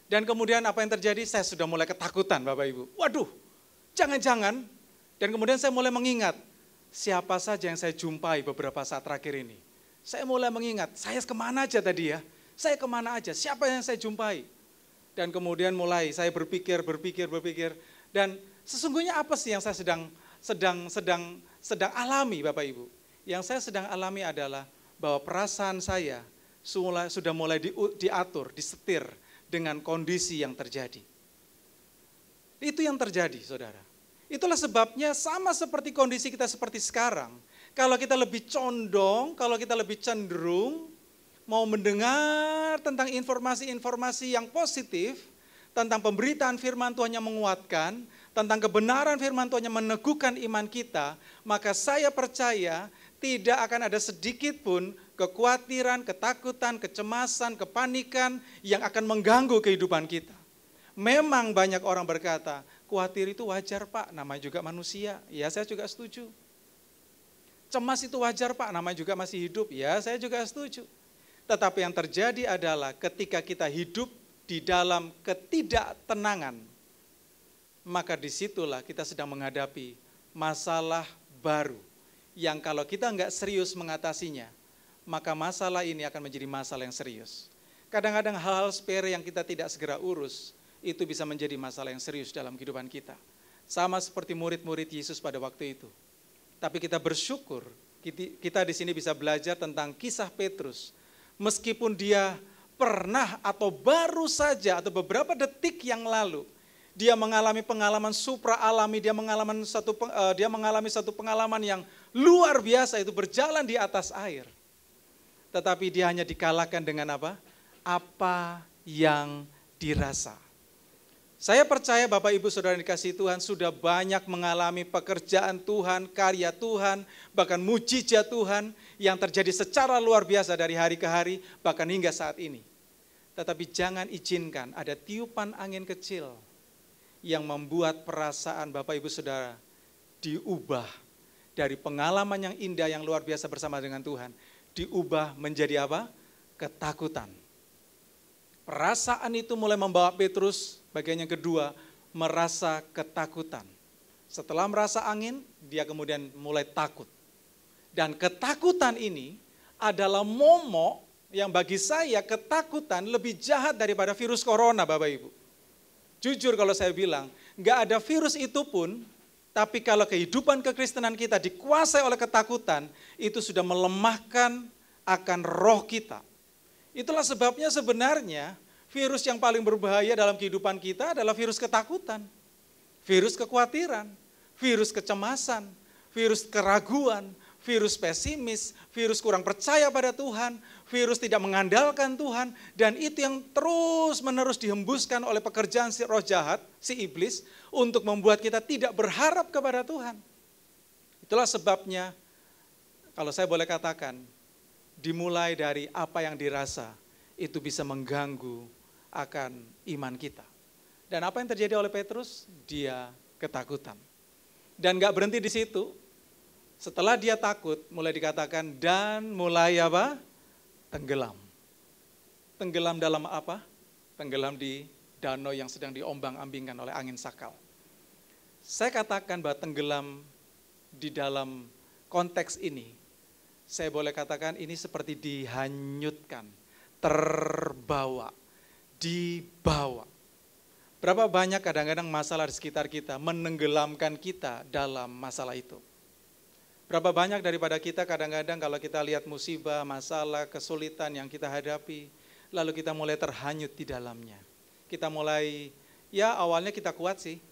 Dan kemudian apa yang terjadi? Saya sudah mulai ketakutan Bapak Ibu. Waduh, jangan-jangan. Dan kemudian saya mulai mengingat, siapa saja yang saya jumpai beberapa saat terakhir ini. Saya mulai mengingat, saya kemana aja tadi ya? Saya kemana aja? Siapa yang saya jumpai? Dan kemudian mulai saya berpikir. Dan sesungguhnya apa sih yang saya sedang alami Bapak Ibu? Yang saya sedang alami adalah bahwa perasaan saya sudah mulai diatur, disetir dengan kondisi yang terjadi. Itu yang terjadi, saudara. Itulah sebabnya sama seperti kondisi kita seperti sekarang. Kalau kita lebih condong, kalau kita lebih cenderung mau mendengar tentang informasi-informasi yang positif, tentang pemberitaan firman Tuhan yang menguatkan, tentang kebenaran firman Tuhan yang meneguhkan iman kita, maka saya percaya tidak akan ada sedikit pun kekhawatiran, ketakutan, kecemasan, kepanikan yang akan mengganggu kehidupan kita. Memang banyak orang berkata, khawatir itu wajar Pak, namanya juga manusia. Ya saya juga setuju. Cemas itu wajar Pak, namanya juga masih hidup. Ya saya juga setuju. Tetapi yang terjadi adalah ketika kita hidup di dalam ketidaktenangan, maka disitulah kita sedang menghadapi masalah baru. Yang kalau kita enggak serius mengatasinya, maka masalah ini akan menjadi masalah yang serius. Kadang-kadang hal-hal sepele yang kita tidak segera urus, itu bisa menjadi masalah yang serius dalam kehidupan kita. Sama seperti murid-murid Yesus pada waktu itu. Tapi kita bersyukur, kita di sini bisa belajar tentang kisah Petrus. Meskipun dia pernah atau baru saja atau beberapa detik yang lalu, dia mengalami pengalaman supra alami, dia mengalami satu pengalaman yang luar biasa, itu berjalan di atas air. Tetapi dia hanya dikalahkan dengan apa? Apa yang dirasa. Saya percaya Bapak Ibu Saudara yang dikasihi Tuhan sudah banyak mengalami pekerjaan Tuhan, karya Tuhan, bahkan mujizat Tuhan yang terjadi secara luar biasa dari hari ke hari, bahkan hingga saat ini. Tetapi jangan izinkan ada tiupan angin kecil yang membuat perasaan Bapak Ibu Saudara diubah dari pengalaman yang indah yang luar biasa bersama dengan Tuhan, diubah menjadi apa? Ketakutan. Perasaan itu mulai membawa Petrus, bagian yang kedua, merasa ketakutan. Setelah merasa angin, dia kemudian mulai takut. Dan ketakutan ini adalah momok yang bagi saya ketakutan lebih jahat daripada virus corona, Bapak Ibu. Jujur kalau saya bilang, nggak ada virus itu pun, tapi kalau kehidupan kekristenan kita dikuasai oleh ketakutan, itu sudah melemahkan akan roh kita. Itulah sebabnya sebenarnya virus yang paling berbahaya dalam kehidupan kita adalah virus ketakutan, virus kekhawatiran, virus kecemasan, virus keraguan, virus pesimis, virus kurang percaya pada Tuhan, virus tidak mengandalkan Tuhan, dan itu yang terus-menerus dihembuskan oleh pekerjaan si roh jahat, si iblis, untuk membuat kita tidak berharap kepada Tuhan. Itulah sebabnya, kalau saya boleh katakan, dimulai dari apa yang dirasa, itu bisa mengganggu akan iman kita. Dan apa yang terjadi oleh Petrus? Dia ketakutan. Dan gak berhenti di situ. Setelah dia takut, mulai dikatakan, dan mulai apa? Tenggelam. Tenggelam dalam apa? Tenggelam di danau yang sedang diombang-ambingkan oleh angin sakal. Saya katakan bahwa tenggelam di dalam konteks ini, saya boleh katakan ini seperti dihanyutkan, terbawa, dibawa. Berapa banyak kadang-kadang masalah di sekitar kita menenggelamkan kita dalam masalah itu. Berapa banyak daripada kita kadang-kadang kalau kita lihat musibah, masalah, kesulitan yang kita hadapi, lalu kita mulai terhanyut di dalamnya. Kita mulai, ya awalnya kita kuat sih.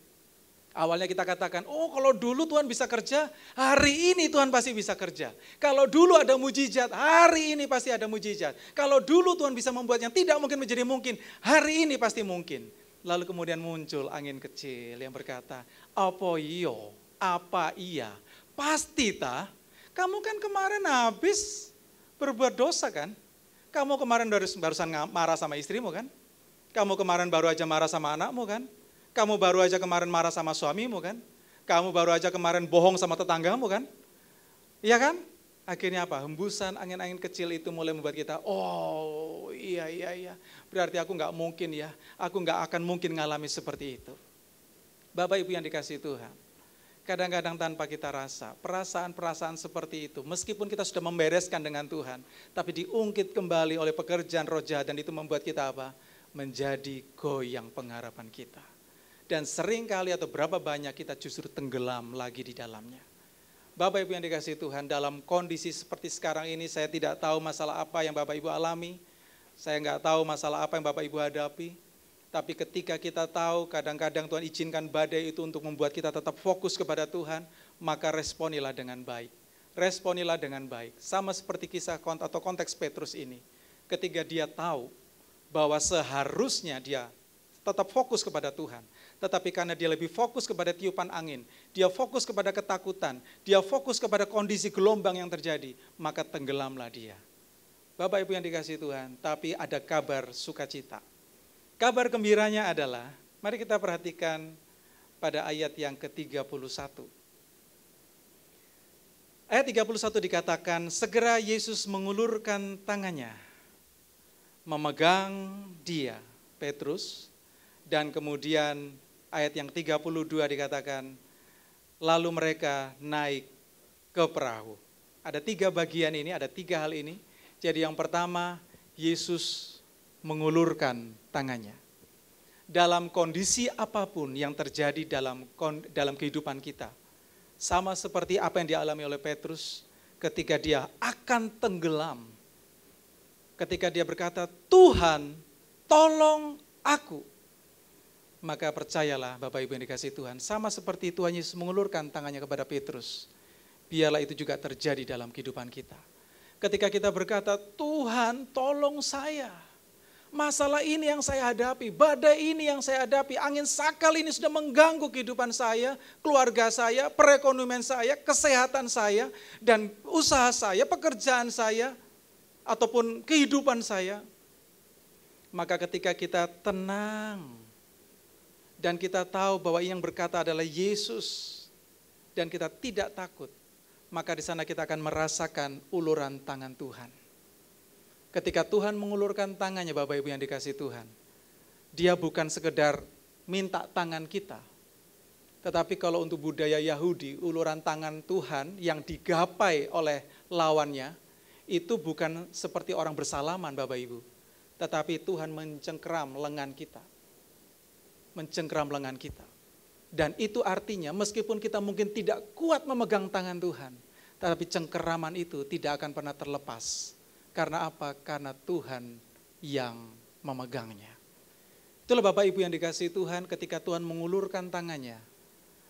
Awalnya kita katakan, oh kalau dulu Tuhan bisa kerja, hari ini Tuhan pasti bisa kerja. Kalau dulu ada mujizat, hari ini pasti ada mujizat. Kalau dulu Tuhan bisa membuat yang tidak mungkin menjadi mungkin, hari ini pasti mungkin. Lalu kemudian muncul angin kecil yang berkata, apa iya? Pasti kamu kan kemarin habis berbuat dosa kan? Kamu kemarin barusan marah sama istrimu kan? Kamu kemarin baru aja marah sama anakmu kan? Kamu baru aja kemarin marah sama suamimu kan? Kamu baru aja kemarin bohong sama tetanggamu kan? Iya kan? Akhirnya apa? Hembusan angin-angin kecil itu mulai membuat kita, oh iya. Berarti aku nggak mungkin ya, aku nggak akan mungkin ngalami seperti itu. Bapak Ibu yang dikasihi Tuhan. Kadang-kadang tanpa kita rasa, perasaan-perasaan seperti itu, meskipun kita sudah membereskan dengan Tuhan, tapi diungkit kembali oleh pekerjaan roh jahat, dan itu membuat kita apa? Menjadi goyang pengharapan kita. Dan seringkali atau berapa banyak kita justru tenggelam lagi di dalamnya. Bapak Ibu yang dikasihi Tuhan, dalam kondisi seperti sekarang ini, saya tidak tahu masalah apa yang Bapak Ibu alami, saya nggak tahu masalah apa yang Bapak Ibu hadapi. Tapi ketika kita tahu kadang-kadang Tuhan izinkan badai itu untuk membuat kita tetap fokus kepada Tuhan, maka responilah dengan baik. Responilah dengan baik. Sama seperti kisah atau konteks Petrus ini. Ketika dia tahu bahwa seharusnya dia tetap fokus kepada Tuhan. Tetapi karena dia lebih fokus kepada tiupan angin, dia fokus kepada ketakutan, dia fokus kepada kondisi gelombang yang terjadi, maka tenggelamlah dia. Bapak Ibu yang dikasihi Tuhan, tapi ada kabar sukacita. Kabar gembiranya adalah, mari kita perhatikan pada ayat yang ke-31. Ayat 31 dikatakan, segera Yesus mengulurkan tangannya, memegang dia, Petrus, dan kemudian ayat yang 32 dikatakan, lalu mereka naik ke perahu. Ada 3 bagian ini, ada 3 hal ini. Jadi yang pertama, Yesus mengulurkan tangannya. Dalam kondisi apapun yang terjadi dalam kehidupan kita, sama seperti apa yang dialami oleh Petrus ketika dia akan tenggelam. Ketika dia berkata, Tuhan tolong aku. Maka percayalah Bapak Ibu yang dikasihi Tuhan, sama seperti Tuhan Yesus mengulurkan tangannya kepada Petrus, biarlah itu juga terjadi dalam kehidupan kita. Ketika kita berkata, Tuhan tolong saya. Masalah ini yang saya hadapi, badai ini yang saya hadapi, angin sakal ini sudah mengganggu kehidupan saya, keluarga saya, perekonomian saya, kesehatan saya, dan usaha saya, pekerjaan saya, ataupun kehidupan saya. Maka ketika kita tenang, dan kita tahu bahwa yang berkata adalah Yesus, dan kita tidak takut, maka di sana kita akan merasakan uluran tangan Tuhan. Ketika Tuhan mengulurkan tangannya, Bapak Ibu yang dikasihi Tuhan, dia bukan sekedar minta tangan kita, Tetapi kalau untuk budaya Yahudi, uluran tangan Tuhan yang digapai oleh lawannya, itu bukan seperti orang bersalaman Bapak Ibu. Tetapi Tuhan mencengkeram lengan kita. Mencengkeram lengan kita. Dan itu artinya meskipun kita mungkin tidak kuat memegang tangan Tuhan, tetapi cengkeraman itu tidak akan pernah terlepas. Karena apa? Karena Tuhan yang memegangnya. Itulah Bapak Ibu yang dikasihi Tuhan, ketika Tuhan mengulurkan tangannya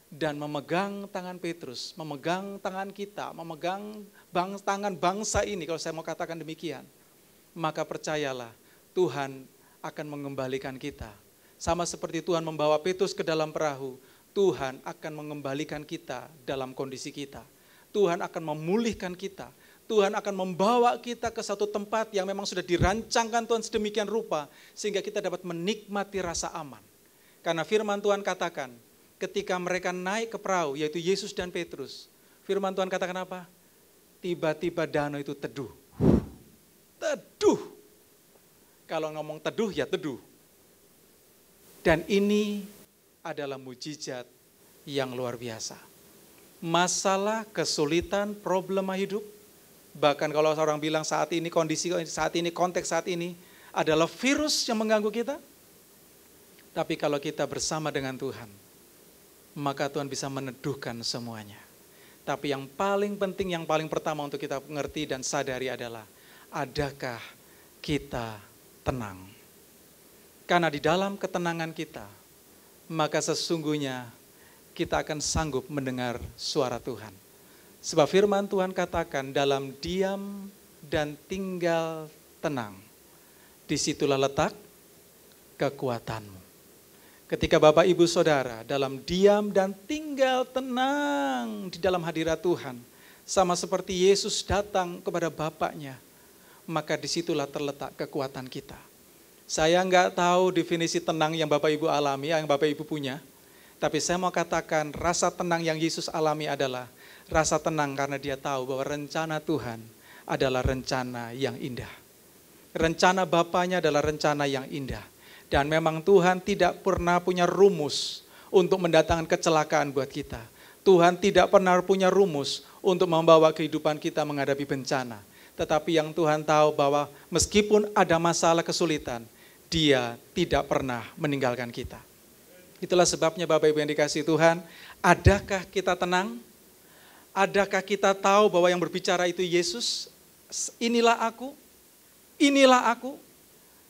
dan memegang tangan Petrus, memegang tangan kita, memegang tangan bangsa ini, kalau saya mau katakan demikian, maka percayalah Tuhan akan mengembalikan kita. Sama seperti Tuhan membawa Petrus ke dalam perahu, Tuhan akan mengembalikan kita dalam kondisi kita. Tuhan akan memulihkan kita. Tuhan akan membawa kita ke satu tempat yang memang sudah dirancangkan Tuhan sedemikian rupa, sehingga kita dapat menikmati rasa aman. Karena firman Tuhan katakan, ketika mereka naik ke perahu, yaitu Yesus dan Petrus, firman Tuhan katakan apa? Tiba-tiba danau itu teduh. Teduh. Kalau ngomong teduh, ya teduh. Dan ini adalah mujizat yang luar biasa. Masalah, kesulitan, problema hidup, bahkan kalau orang bilang saat ini, kondisi saat ini, konteks saat ini, adalah virus yang mengganggu kita. Tapi kalau kita bersama dengan Tuhan, maka Tuhan bisa meneduhkan semuanya. Tapi yang paling penting, yang paling pertama untuk kita mengerti dan sadari adalah, adakah kita tenang? Karena di dalam ketenangan kita, maka sesungguhnya kita akan sanggup mendengar suara Tuhan. Sebab firman Tuhan katakan, dalam diam dan tinggal tenang, disitulah letak kekuatanmu. Ketika Bapak Ibu Saudara dalam diam dan tinggal tenang di dalam hadirat Tuhan, sama seperti Yesus datang kepada Bapaknya, maka disitulah terletak kekuatan kita. Saya enggak tahu definisi tenang yang Bapak Ibu alami, yang Bapak Ibu punya, tapi saya mau katakan rasa tenang yang Yesus alami adalah rasa tenang karena dia tahu bahwa rencana Tuhan adalah rencana yang indah. Rencana Bapaknya adalah rencana yang indah. Dan memang Tuhan tidak pernah punya rumus untuk mendatangkan kecelakaan buat kita. Tuhan tidak pernah punya rumus untuk membawa kehidupan kita menghadapi bencana. Tetapi yang Tuhan tahu bahwa meskipun ada masalah kesulitan, Dia tidak pernah meninggalkan kita. Itulah sebabnya Bapak Ibu yang dikasihi Tuhan, adakah kita tenang? Adakah kita tahu bahwa yang berbicara itu Yesus? Inilah aku, inilah aku.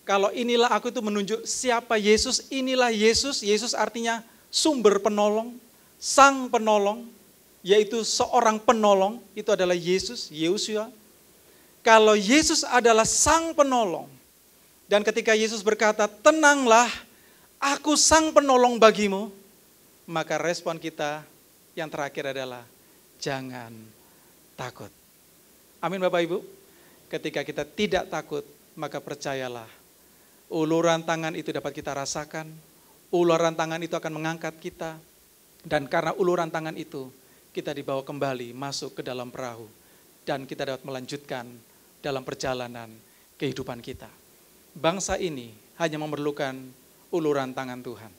Kalau inilah aku itu menunjuk siapa Yesus, inilah Yesus. Yesus artinya sumber penolong, sang penolong, yaitu seorang penolong, itu adalah Yesus, Yehoshua. Kalau Yesus adalah sang penolong, dan ketika Yesus berkata, tenanglah, aku sang penolong bagimu, maka respon kita yang terakhir adalah, jangan takut. Amin Bapak Ibu. Ketika kita tidak takut, maka percayalah, uluran tangan itu dapat kita rasakan, uluran tangan itu akan mengangkat kita, dan karena uluran tangan itu, kita dibawa kembali masuk ke dalam perahu, dan kita dapat melanjutkan dalam perjalanan kehidupan kita. Bangsa ini hanya memerlukan uluran tangan Tuhan.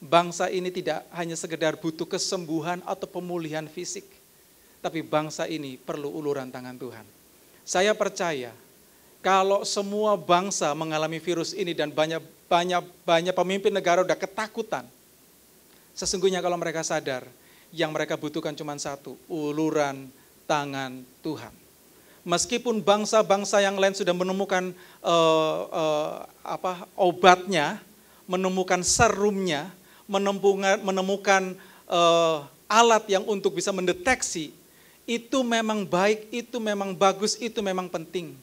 Bangsa ini tidak hanya sekedar butuh kesembuhan atau pemulihan fisik, tapi bangsa ini perlu uluran tangan Tuhan. Saya percaya, kalau semua bangsa mengalami virus ini dan banyak pemimpin negara udah ketakutan, sesungguhnya kalau mereka sadar, yang mereka butuhkan cuma satu, uluran tangan Tuhan. Meskipun bangsa-bangsa yang lain sudah menemukan obatnya, menemukan serumnya, menemukan alat yang untuk bisa mendeteksi, itu memang baik, itu memang bagus, itu memang penting.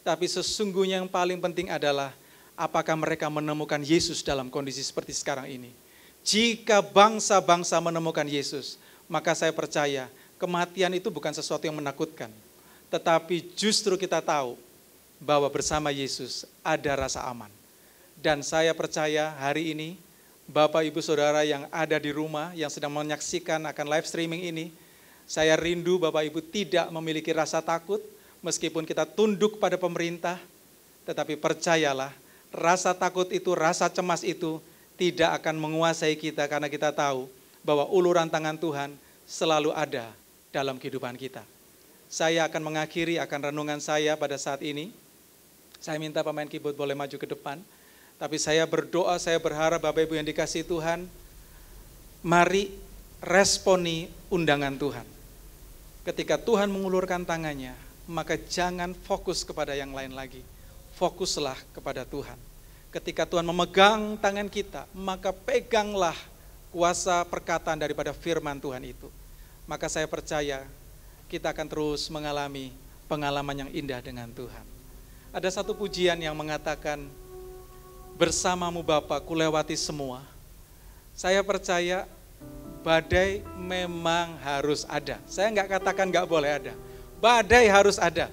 Tapi sesungguhnya yang paling penting adalah apakah mereka menemukan Yesus dalam kondisi seperti sekarang ini. Jika bangsa-bangsa menemukan Yesus, maka saya percaya kematian itu bukan sesuatu yang menakutkan. Tetapi justru kita tahu bahwa bersama Yesus ada rasa aman. Dan saya percaya hari ini Bapak Ibu Saudara yang ada di rumah, yang sedang menyaksikan akan live streaming ini, saya rindu Bapak Ibu tidak memiliki rasa takut, meskipun kita tunduk pada pemerintah, tetapi percayalah, rasa takut itu, rasa cemas itu tidak akan menguasai kita karena kita tahu bahwa uluran tangan Tuhan selalu ada dalam kehidupan kita. Saya akan mengakhiri akan renungan saya pada saat ini. Saya minta pemain keyboard boleh maju ke depan. Tapi saya berdoa, saya berharap Bapak Ibu yang dikasihi Tuhan, mari responi undangan Tuhan. Ketika Tuhan mengulurkan tangannya, maka jangan fokus kepada yang lain lagi. Fokuslah kepada Tuhan. Ketika Tuhan memegang tangan kita, maka peganglah kuasa perkataan daripada firman Tuhan itu. Maka saya percaya kita akan terus mengalami pengalaman yang indah dengan Tuhan. Ada satu pujian yang mengatakan, bersamamu Bapa kulewati semua. Saya percaya badai memang harus ada. Saya nggak katakan nggak boleh ada. Badai harus ada.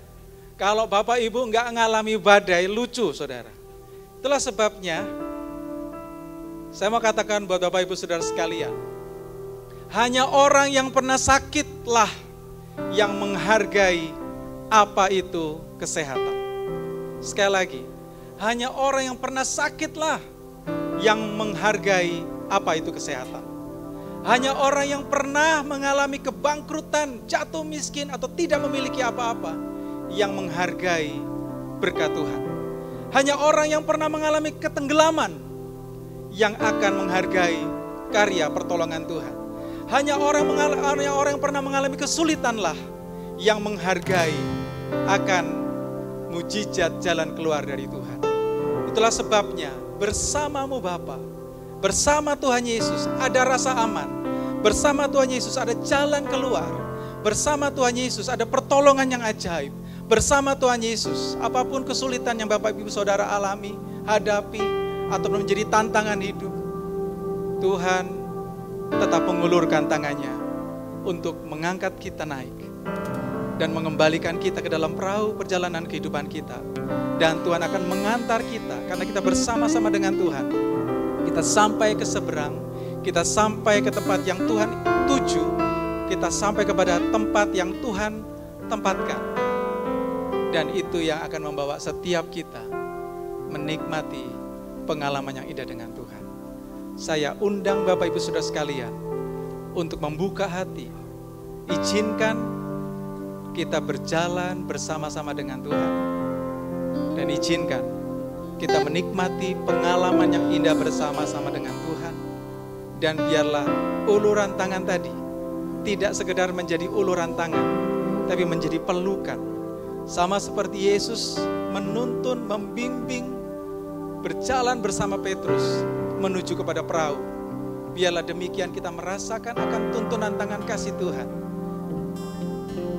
Kalau Bapak Ibu nggak ngalami badai, lucu saudara. Itulah sebabnya saya mau katakan buat Bapak Ibu saudara sekalian, hanya orang yang pernah sakitlah yang menghargai apa itu kesehatan. Sekali lagi, hanya orang yang pernah sakitlah yang menghargai apa itu kesehatan. Hanya orang yang pernah mengalami kebangkrutan, jatuh miskin atau tidak memiliki apa-apa yang menghargai berkat Tuhan. Hanya orang yang pernah mengalami ketenggelaman yang akan menghargai karya pertolongan Tuhan. Hanya orang yang pernah mengalami kesulitanlah yang menghargai akan mujizat jalan keluar dari Tuhan. Itulah sebabnya bersamamu Bapa, bersama Tuhan Yesus ada rasa aman. Bersama Tuhan Yesus ada jalan keluar. Bersama Tuhan Yesus ada pertolongan yang ajaib. Bersama Tuhan Yesus, apapun kesulitan yang Bapak Ibu Saudara alami, hadapi, atau menjadi tantangan hidup, Tuhan tetap mengulurkan tangannya untuk mengangkat kita naik dan mengembalikan kita ke dalam perahu perjalanan kehidupan kita. Dan Tuhan akan mengantar kita, karena kita bersama-sama dengan Tuhan. Kita sampai ke seberang, kita sampai ke tempat yang Tuhan tuju, kita sampai kepada tempat yang Tuhan tempatkan. Dan itu yang akan membawa setiap kita menikmati pengalaman yang indah dengan Tuhan. Saya undang Bapak Ibu Saudara sekalian untuk membuka hati. Izinkan kita berjalan bersama-sama dengan Tuhan. Dan izinkan kita menikmati pengalaman yang indah bersama-sama dengan Tuhan. Dan biarlah uluran tangan tadi tidak sekedar menjadi uluran tangan, tapi menjadi pelukan. Sama seperti Yesus menuntun, membimbing, berjalan bersama Petrus menuju kepada perahu. Biarlah demikian kita merasakan akan tuntunan tangan kasih Tuhan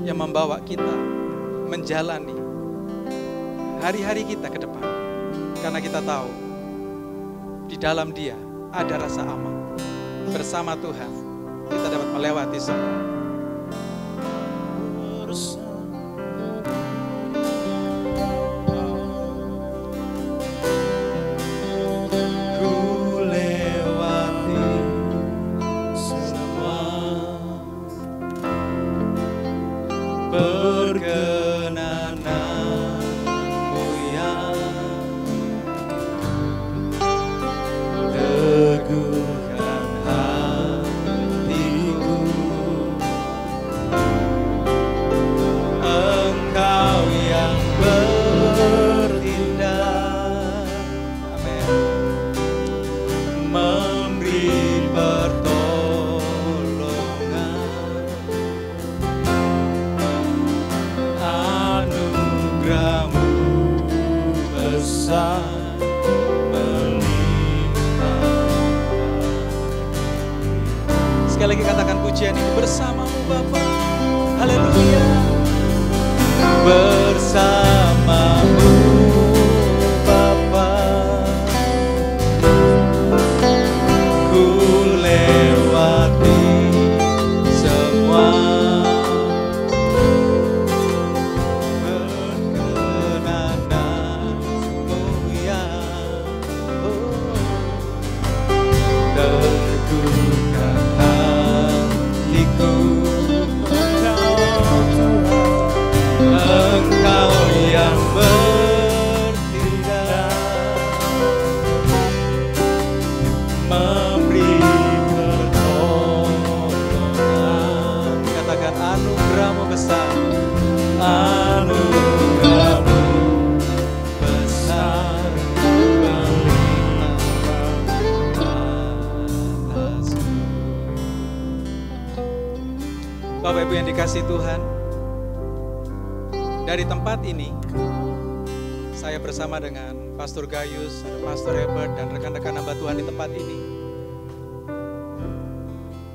yang membawa kita menjalani hari-hari kita ke depan. Karena kita tahu di dalam Dia ada rasa aman. Bersama Tuhan kita dapat melewati semua. Sekali lagi katakan pujian ini, bersamamu Bapa. Haleluya. Bersamamu Bapa, ku lewati semua. Perkenananmu ya, teguhkan hatiku. Engkau yang dikasihi Tuhan, dari tempat ini saya bersama dengan Pastor Gayus, Pastor Herbert, dan rekan-rekan hamba Tuhan di tempat ini.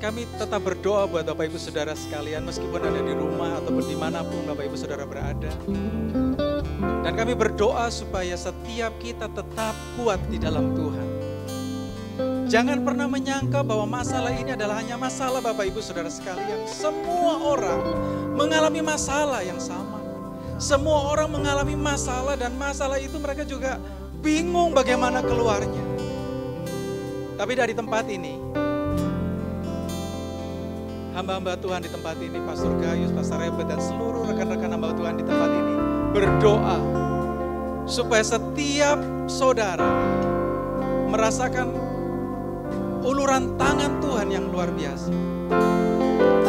Kami tetap berdoa buat Bapak Ibu Saudara sekalian, meskipun ada di rumah ataupun dimanapun Bapak Ibu Saudara berada. Dan kami berdoa supaya setiap kita tetap kuat di dalam Tuhan. Jangan pernah menyangka bahwa masalah ini adalah hanya masalah Bapak Ibu Saudara sekalian. Semua orang mengalami masalah yang sama. Semua orang mengalami masalah dan masalah itu mereka juga bingung bagaimana keluarnya. Tapi dari tempat ini, hamba-hamba Tuhan di tempat ini, Pastor Gayus, Pastor Rebet, dan seluruh rekan-rekan hamba Tuhan di tempat ini berdoa supaya setiap saudara merasakan uluran tangan Tuhan yang luar biasa.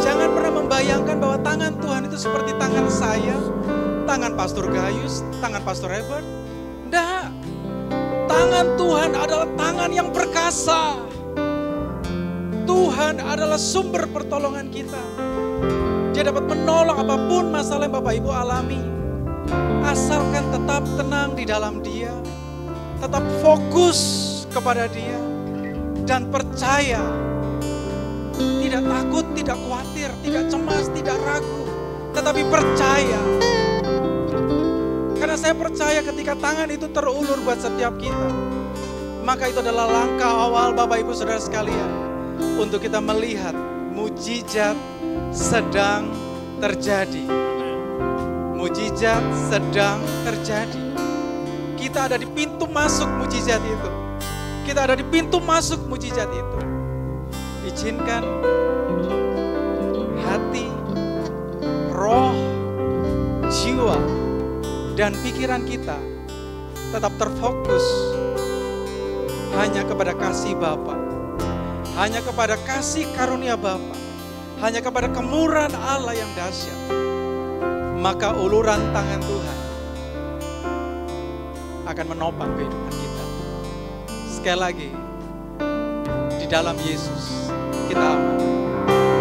Jangan pernah membayangkan bahwa tangan Tuhan itu seperti tangan saya, tangan Pastor Gayus, tangan Pastor Herbert. Enggak. Tangan Tuhan adalah tangan yang perkasa. Tuhan adalah sumber pertolongan kita. Dia dapat menolong apapun masalah yang Bapak Ibu alami. Asalkan tetap tenang di dalam Dia, tetap fokus kepada Dia, dan percaya. Tidak takut, tidak khawatir, tidak cemas, tidak ragu, tetapi percaya. Karena saya percaya ketika tangan itu terulur buat setiap kita, maka itu adalah langkah awal Bapak Ibu Saudara sekalian untuk kita melihat mujizat sedang terjadi. Mujizat sedang terjadi. Kita ada di pintu masuk mujizat itu. Kita ada di pintu masuk mujizat itu. Izinkan hati, roh, jiwa, dan pikiran kita tetap terfokus hanya kepada kasih Bapa, hanya kepada kasih karunia Bapa, hanya kepada kemurahan Allah yang dahsyat. Maka uluran tangan Tuhan akan menopang kehidupan kita. Sekali lagi, di dalam Yesus kita aman.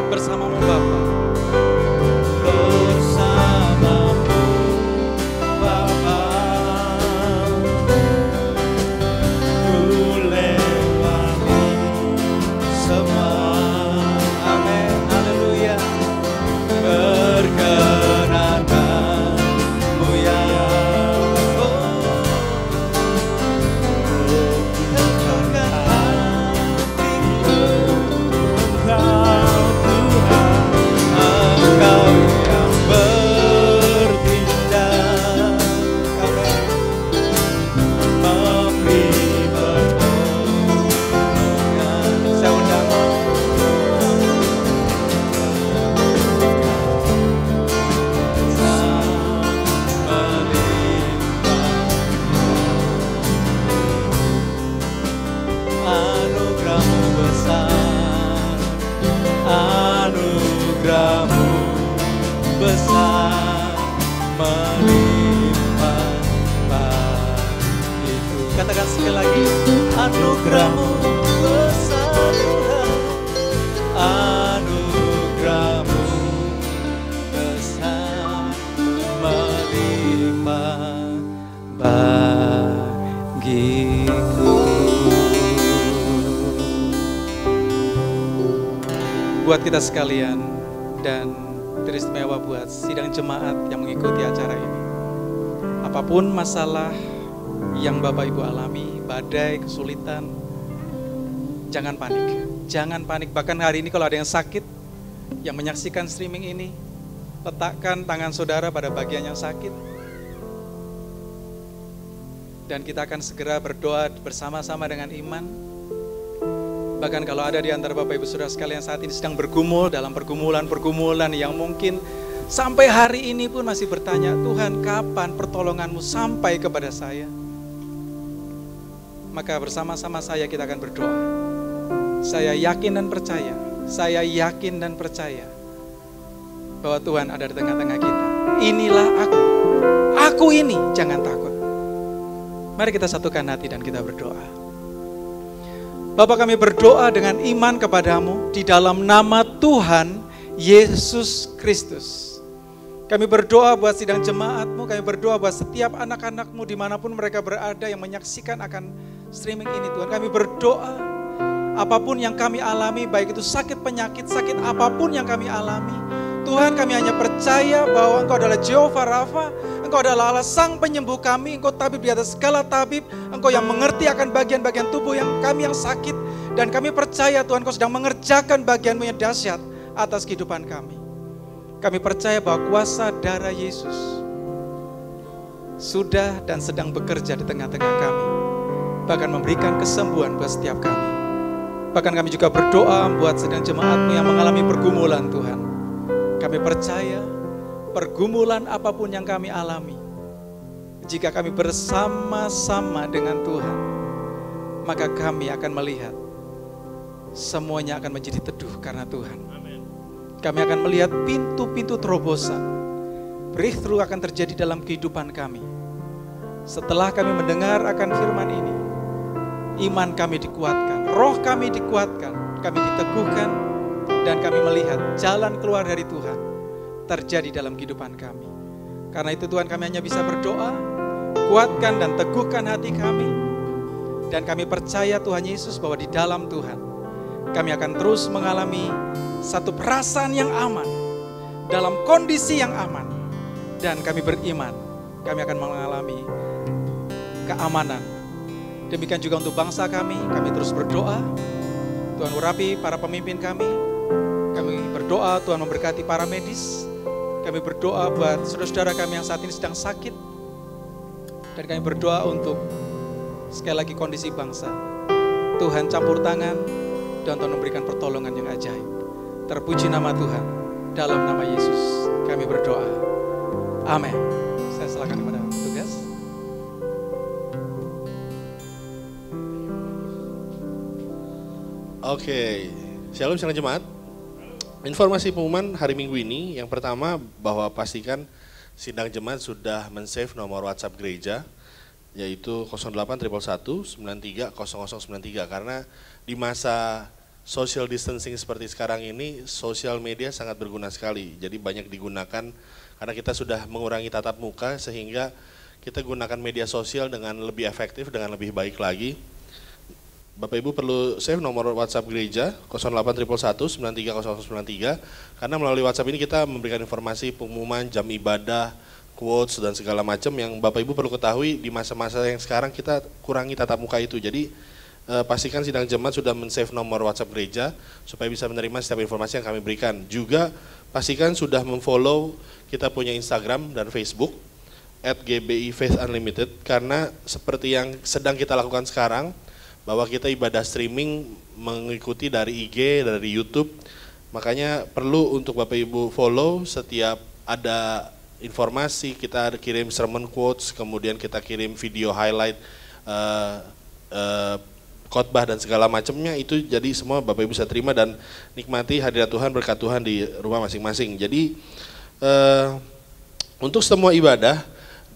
Bersamamu Bapa. Bersamamu Bapa. Ku lewati semua. Amin. Haleluya. Berkenanmu ya besar melimpah bagiku. Katakan sekali lagi, anugerahmu besar Tuhan, anugerahmu besar melimpah bagiku. Buat kita sekalian dan teristimewa buat sidang jemaat yang mengikuti acara ini. Apapun masalah yang Bapak Ibu alami, badai, kesulitan, jangan panik. Jangan panik, bahkan hari ini kalau ada yang sakit, yang menyaksikan streaming ini, letakkan tangan saudara pada bagian yang sakit. Dan kita akan segera berdoa bersama-sama dengan iman. Bahkan kalau ada di antara Bapak Ibu Saudara sekalian saat ini sedang bergumul dalam pergumulan-pergumulan yang mungkin sampai hari ini pun masih bertanya, Tuhan kapan pertolongan-Mu sampai kepada saya? Maka bersama-sama saya kita akan berdoa. Saya yakin dan percaya bahwa Tuhan ada di tengah-tengah kita. Inilah aku ini, jangan takut. Mari kita satukan hati dan kita berdoa. Bapa, kami berdoa dengan iman kepadamu di dalam nama Tuhan Yesus Kristus. Kami berdoa buat sidang jemaat-Mu, kami berdoa buat setiap anak-anak-Mu dimanapun mereka berada yang menyaksikan akan streaming ini Tuhan. Kami berdoa apapun yang kami alami, baik itu sakit penyakit, sakit apapun yang kami alami, Tuhan kami hanya percaya bahwa Engkau adalah Jehovah Rafa, Engkau adalah Allah Sang Penyembuh kami, Engkau tabib di atas segala tabib, Engkau yang mengerti akan bagian-bagian tubuh yang kami yang sakit, dan kami percaya Tuhan Engkau sedang mengerjakan bagian-Mu yang dahsyat atas kehidupan kami. Kami percaya bahwa kuasa darah Yesus sudah dan sedang bekerja di tengah-tengah kami, bahkan memberikan kesembuhan buat setiap kami. Bahkan kami juga berdoa buat sedang jemaat-Mu yang mengalami pergumulan Tuhan. Kami percaya pergumulan apapun yang kami alami, jika kami bersama-sama dengan Tuhan, maka kami akan melihat semuanya akan menjadi teduh karena Tuhan. Kami akan melihat pintu-pintu terobosan. Breakthrough akan terjadi dalam kehidupan kami. Setelah kami mendengar akan firman ini, iman kami dikuatkan, roh kami dikuatkan, kami diteguhkan, dan kami melihat jalan keluar dari Tuhan terjadi dalam kehidupan kami. Karena itu Tuhan, kami hanya bisa berdoa, kuatkan dan teguhkan hati kami, dan kami percaya Tuhan Yesus bahwa di dalam Tuhan kami akan terus mengalami satu perasaan yang aman, dalam kondisi yang aman, dan kami beriman kami akan mengalami keamanan. Demikian juga untuk bangsa kami terus berdoa, Tuhan urapi para pemimpin kami berdoa Tuhan memberkati para medis, kami berdoa buat saudara-saudara kami yang saat ini sedang sakit, dan kami berdoa untuk sekali lagi kondisi bangsa. Tuhan campur tangan dan Tuhan memberikan pertolongan yang ajaib. Terpuji nama Tuhan, dalam nama Yesus kami berdoa. Amin. Saya silakan kepada petugas.
Oke, shalom sidang jemaat. Informasi pengumuman hari Minggu ini, yang pertama bahwa pastikan sidang jemaat sudah men-save nomor WhatsApp gereja, yaitu 0811 93 0093, karena di masa social distancing seperti sekarang ini, sosial media sangat berguna sekali. Jadi banyak digunakan karena kita sudah mengurangi tatap muka, sehingga kita gunakan media sosial dengan lebih efektif, dengan lebih baik lagi. Bapak Ibu perlu save nomor WhatsApp gereja 0811 93 0093, karena melalui WhatsApp ini kita memberikan informasi pengumuman jam ibadah, quotes dan segala macam yang Bapak Ibu perlu ketahui di masa-masa yang sekarang kita kurangi tatap muka itu. Jadi pastikan sidang jemaat sudah men-save nomor WhatsApp gereja supaya bisa menerima setiap informasi yang kami berikan. Juga pastikan sudah memfollow kita punya Instagram dan Facebook @GBI-Faith-Unlimited, karena seperti yang sedang kita lakukan sekarang, bahwa kita ibadah streaming mengikuti dari IG, dari YouTube, makanya perlu untuk Bapak Ibu follow. Setiap ada informasi kita kirim sermon quotes, kemudian kita kirim video highlight khotbah dan segala macamnya, itu jadi semua Bapak Ibu bisa terima dan nikmati hadirat Tuhan, berkat Tuhan di rumah masing-masing. Jadi untuk semua ibadah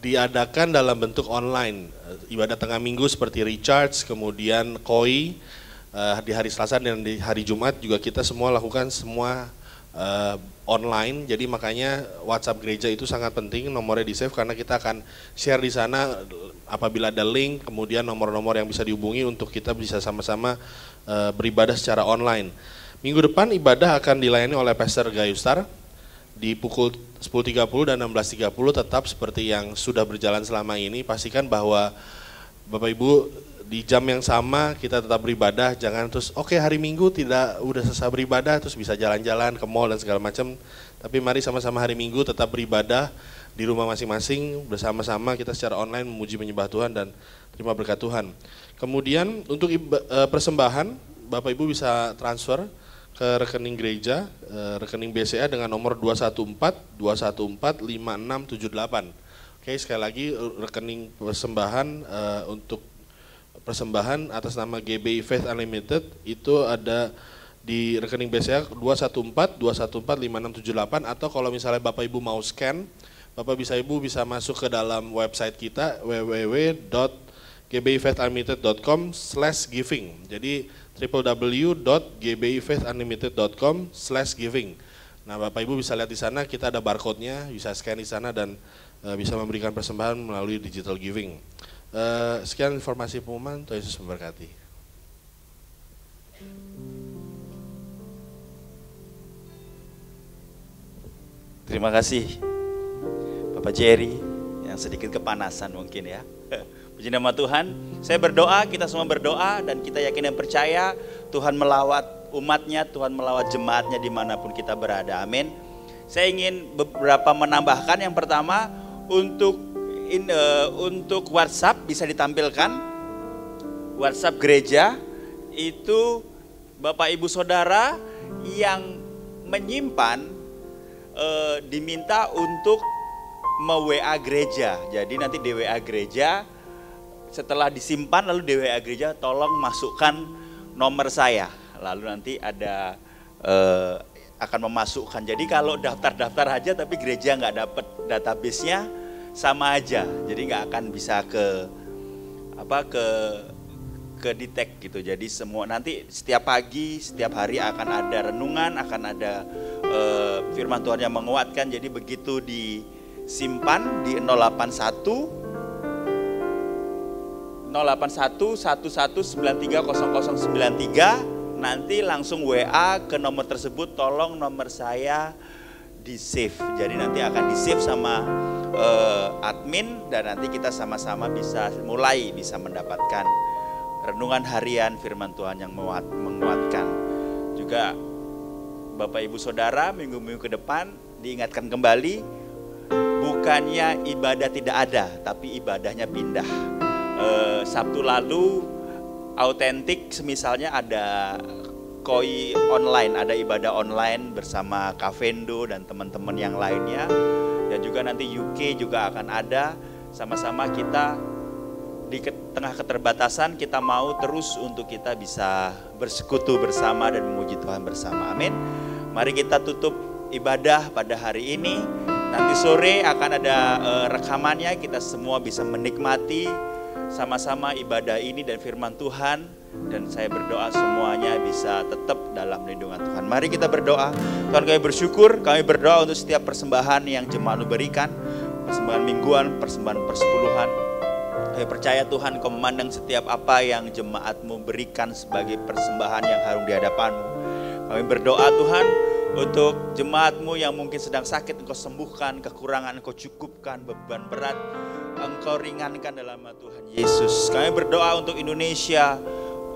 diadakan dalam bentuk online. Ibadah tengah minggu seperti recharge, kemudian koi di hari Selasa dan di hari Jumat juga kita semua lakukan semua online. Jadi makanya WhatsApp gereja itu sangat penting, nomornya di save karena kita akan share di sana apabila ada link, kemudian nomor-nomor yang bisa dihubungi untuk kita bisa sama-sama beribadah secara online. Minggu depan ibadah akan dilayani oleh Pastor Gayustar di pukul 10.30 dan 16.30, tetap seperti yang sudah berjalan selama ini. Pastikan bahwa Bapak Ibu di jam yang sama kita tetap beribadah, jangan terus oke, hari Minggu tidak udah selesai beribadah terus bisa jalan-jalan ke mall dan segala macam. Tapi mari sama-sama hari Minggu tetap beribadah di rumah masing-masing bersama-sama, kita secara online memuji menyembah Tuhan dan terima berkat Tuhan. Kemudian untuk persembahan Bapak Ibu bisa transfer ke rekening gereja, rekening BCA dengan nomor 214-214-5678. Oke, sekali lagi rekening persembahan untuk persembahan atas nama GBI Faith Unlimited itu ada di rekening BCA 214-214-5678, atau kalau misalnya Bapak Ibu mau scan, Bapak Ibu bisa masuk ke dalam website kita www.gbifaithunlimited.com/giving. Jadi www.gbifaithunlimited.com/giving. Nah, Bapak Ibu bisa lihat di sana, kita ada barcode-nya, bisa scan di sana dan bisa memberikan persembahan melalui digital giving. Sekian informasi pengumuman, Tuhan Yesus memberkati.
Terima kasih Bapak Jerry yang sedikit kepanasan mungkin ya. Puji nama Tuhan. Saya berdoa, kita semua berdoa dan kita yakin dan percaya Tuhan melawat umatnya, Tuhan melawat jemaatnya dimanapun kita berada. Amin. Saya ingin beberapa menambahkan. Yang pertama untuk WhatsApp bisa ditampilkan. WhatsApp gereja itu Bapak Ibu Saudara yang menyimpan diminta untuk me-WA gereja. Jadi nanti di WA gereja setelah disimpan lalu di WA gereja tolong masukkan nomor saya. Lalu nanti ada akan memasukkan. Jadi kalau daftar-daftar aja tapi gereja nggak dapat database-nya sama aja. Jadi nggak akan bisa ke detect gitu. Jadi semua nanti setiap pagi, setiap hari akan ada renungan, akan ada firman Tuhan yang menguatkan. Jadi begitu disimpan di 081 11930093, nanti langsung WA ke nomor tersebut, tolong nomor saya di save. Jadi nanti akan di save sama admin dan nanti kita sama-sama bisa mendapatkan renungan harian firman Tuhan yang menguatkan. Juga Bapak Ibu Saudara, minggu-minggu ke depan diingatkan kembali, bukannya ibadah tidak ada, tapi ibadahnya pindah. Sabtu lalu autentik, misalnya ada koi online, ada ibadah online bersama Kavendo dan teman-teman yang lainnya. Dan juga nanti UK juga akan ada, sama-sama kita di tengah keterbatasan kita mau terus untuk kita bisa bersekutu bersama dan memuji Tuhan bersama. Amin. Mari kita tutup ibadah pada hari ini. Nanti sore akan ada rekamannya, kita semua bisa menikmati sama-sama ibadah ini dan firman Tuhan. Dan saya berdoa semuanya bisa tetap dalam lindungan Tuhan. Mari kita berdoa. Tuhan, kami bersyukur, kami berdoa untuk setiap persembahan yang jemaat-Mu berikan, persembahan mingguan, persembahan persepuluhan. Kami percaya Tuhan, Kau memandang setiap apa yang jemaat-Mu berikan sebagai persembahan yang harum di hadapan-Mu. Kami berdoa Tuhan, untuk jemaat-Mu yang mungkin sedang sakit, Engkau sembuhkan, kekurangan Engkau cukupkan, beban berat Engkau ringankan dalam nama Tuhan Yesus. Kami berdoa untuk Indonesia,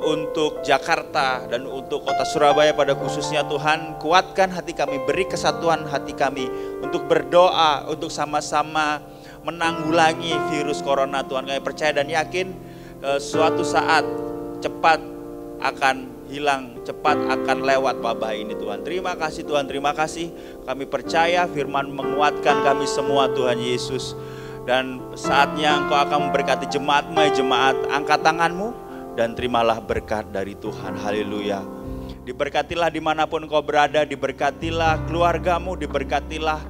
untuk Jakarta, dan untuk kota Surabaya pada khususnya. Tuhan, kuatkan hati kami, beri kesatuan hati kami untuk berdoa, untuk sama-sama menanggulangi virus corona. Tuhan, kami percaya dan yakin suatu saat cepat akan hilang, cepat akan lewat wabah ini Tuhan. Terima kasih Tuhan, terima kasih. Kami percaya firman menguatkan kami semua Tuhan Yesus. Dan saatnya Engkau akan memberkati jemaat-Mu, jemaat, angkat tangan-Mu dan terimalah berkat dari Tuhan. Haleluya. Diberkatilah dimanapun Engkau berada, diberkatilah keluarga-Mu, diberkatilah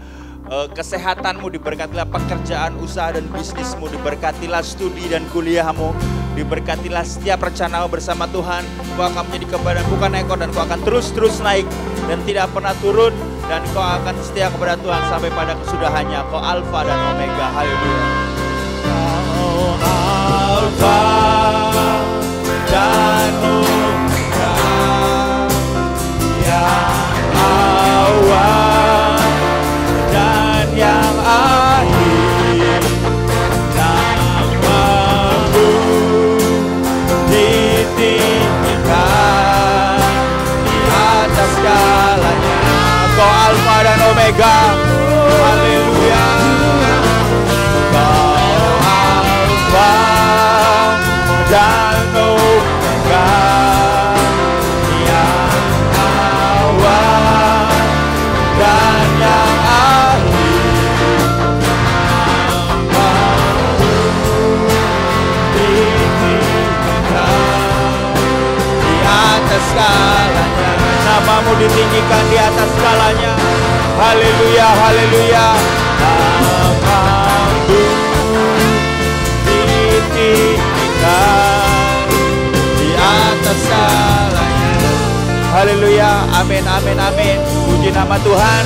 kesehatanmu, diberkatilah pekerjaan, usaha dan bisnismu, diberkatilah studi dan kuliahmu, diberkatilah setiap rencanamu bersama Tuhan. Kau akan menjadi kebadan bukan ekor, dan kau akan terus naik dan tidak pernah turun, dan kau akan setia kepada Tuhan sampai pada kesudahannya. Kau Alfa dan Omega. Haleluya. Kau Alfa dan Omega, yang awal dan yang akhir, namamu ditinggikan di atas segalanya. Kau Alfa dan Omega. Haleluya. Kau Alfa dan Omega, yang awal dan yang akhir, namamu ditinggikan di atas segalanya. Namamu ditinggikan di atas segalanya. Haleluya, haleluya. Namamu ditinggikan di atas segalanya. Haleluya. Amin, amin, amin. Puji nama Tuhan.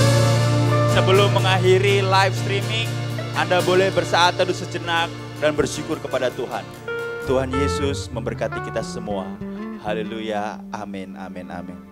Sebelum mengakhiri live streaming, Anda boleh bersaat teduh sejenak dan bersyukur kepada Tuhan. Tuhan Yesus memberkati kita semua. Haleluya. Amin, amin, amin.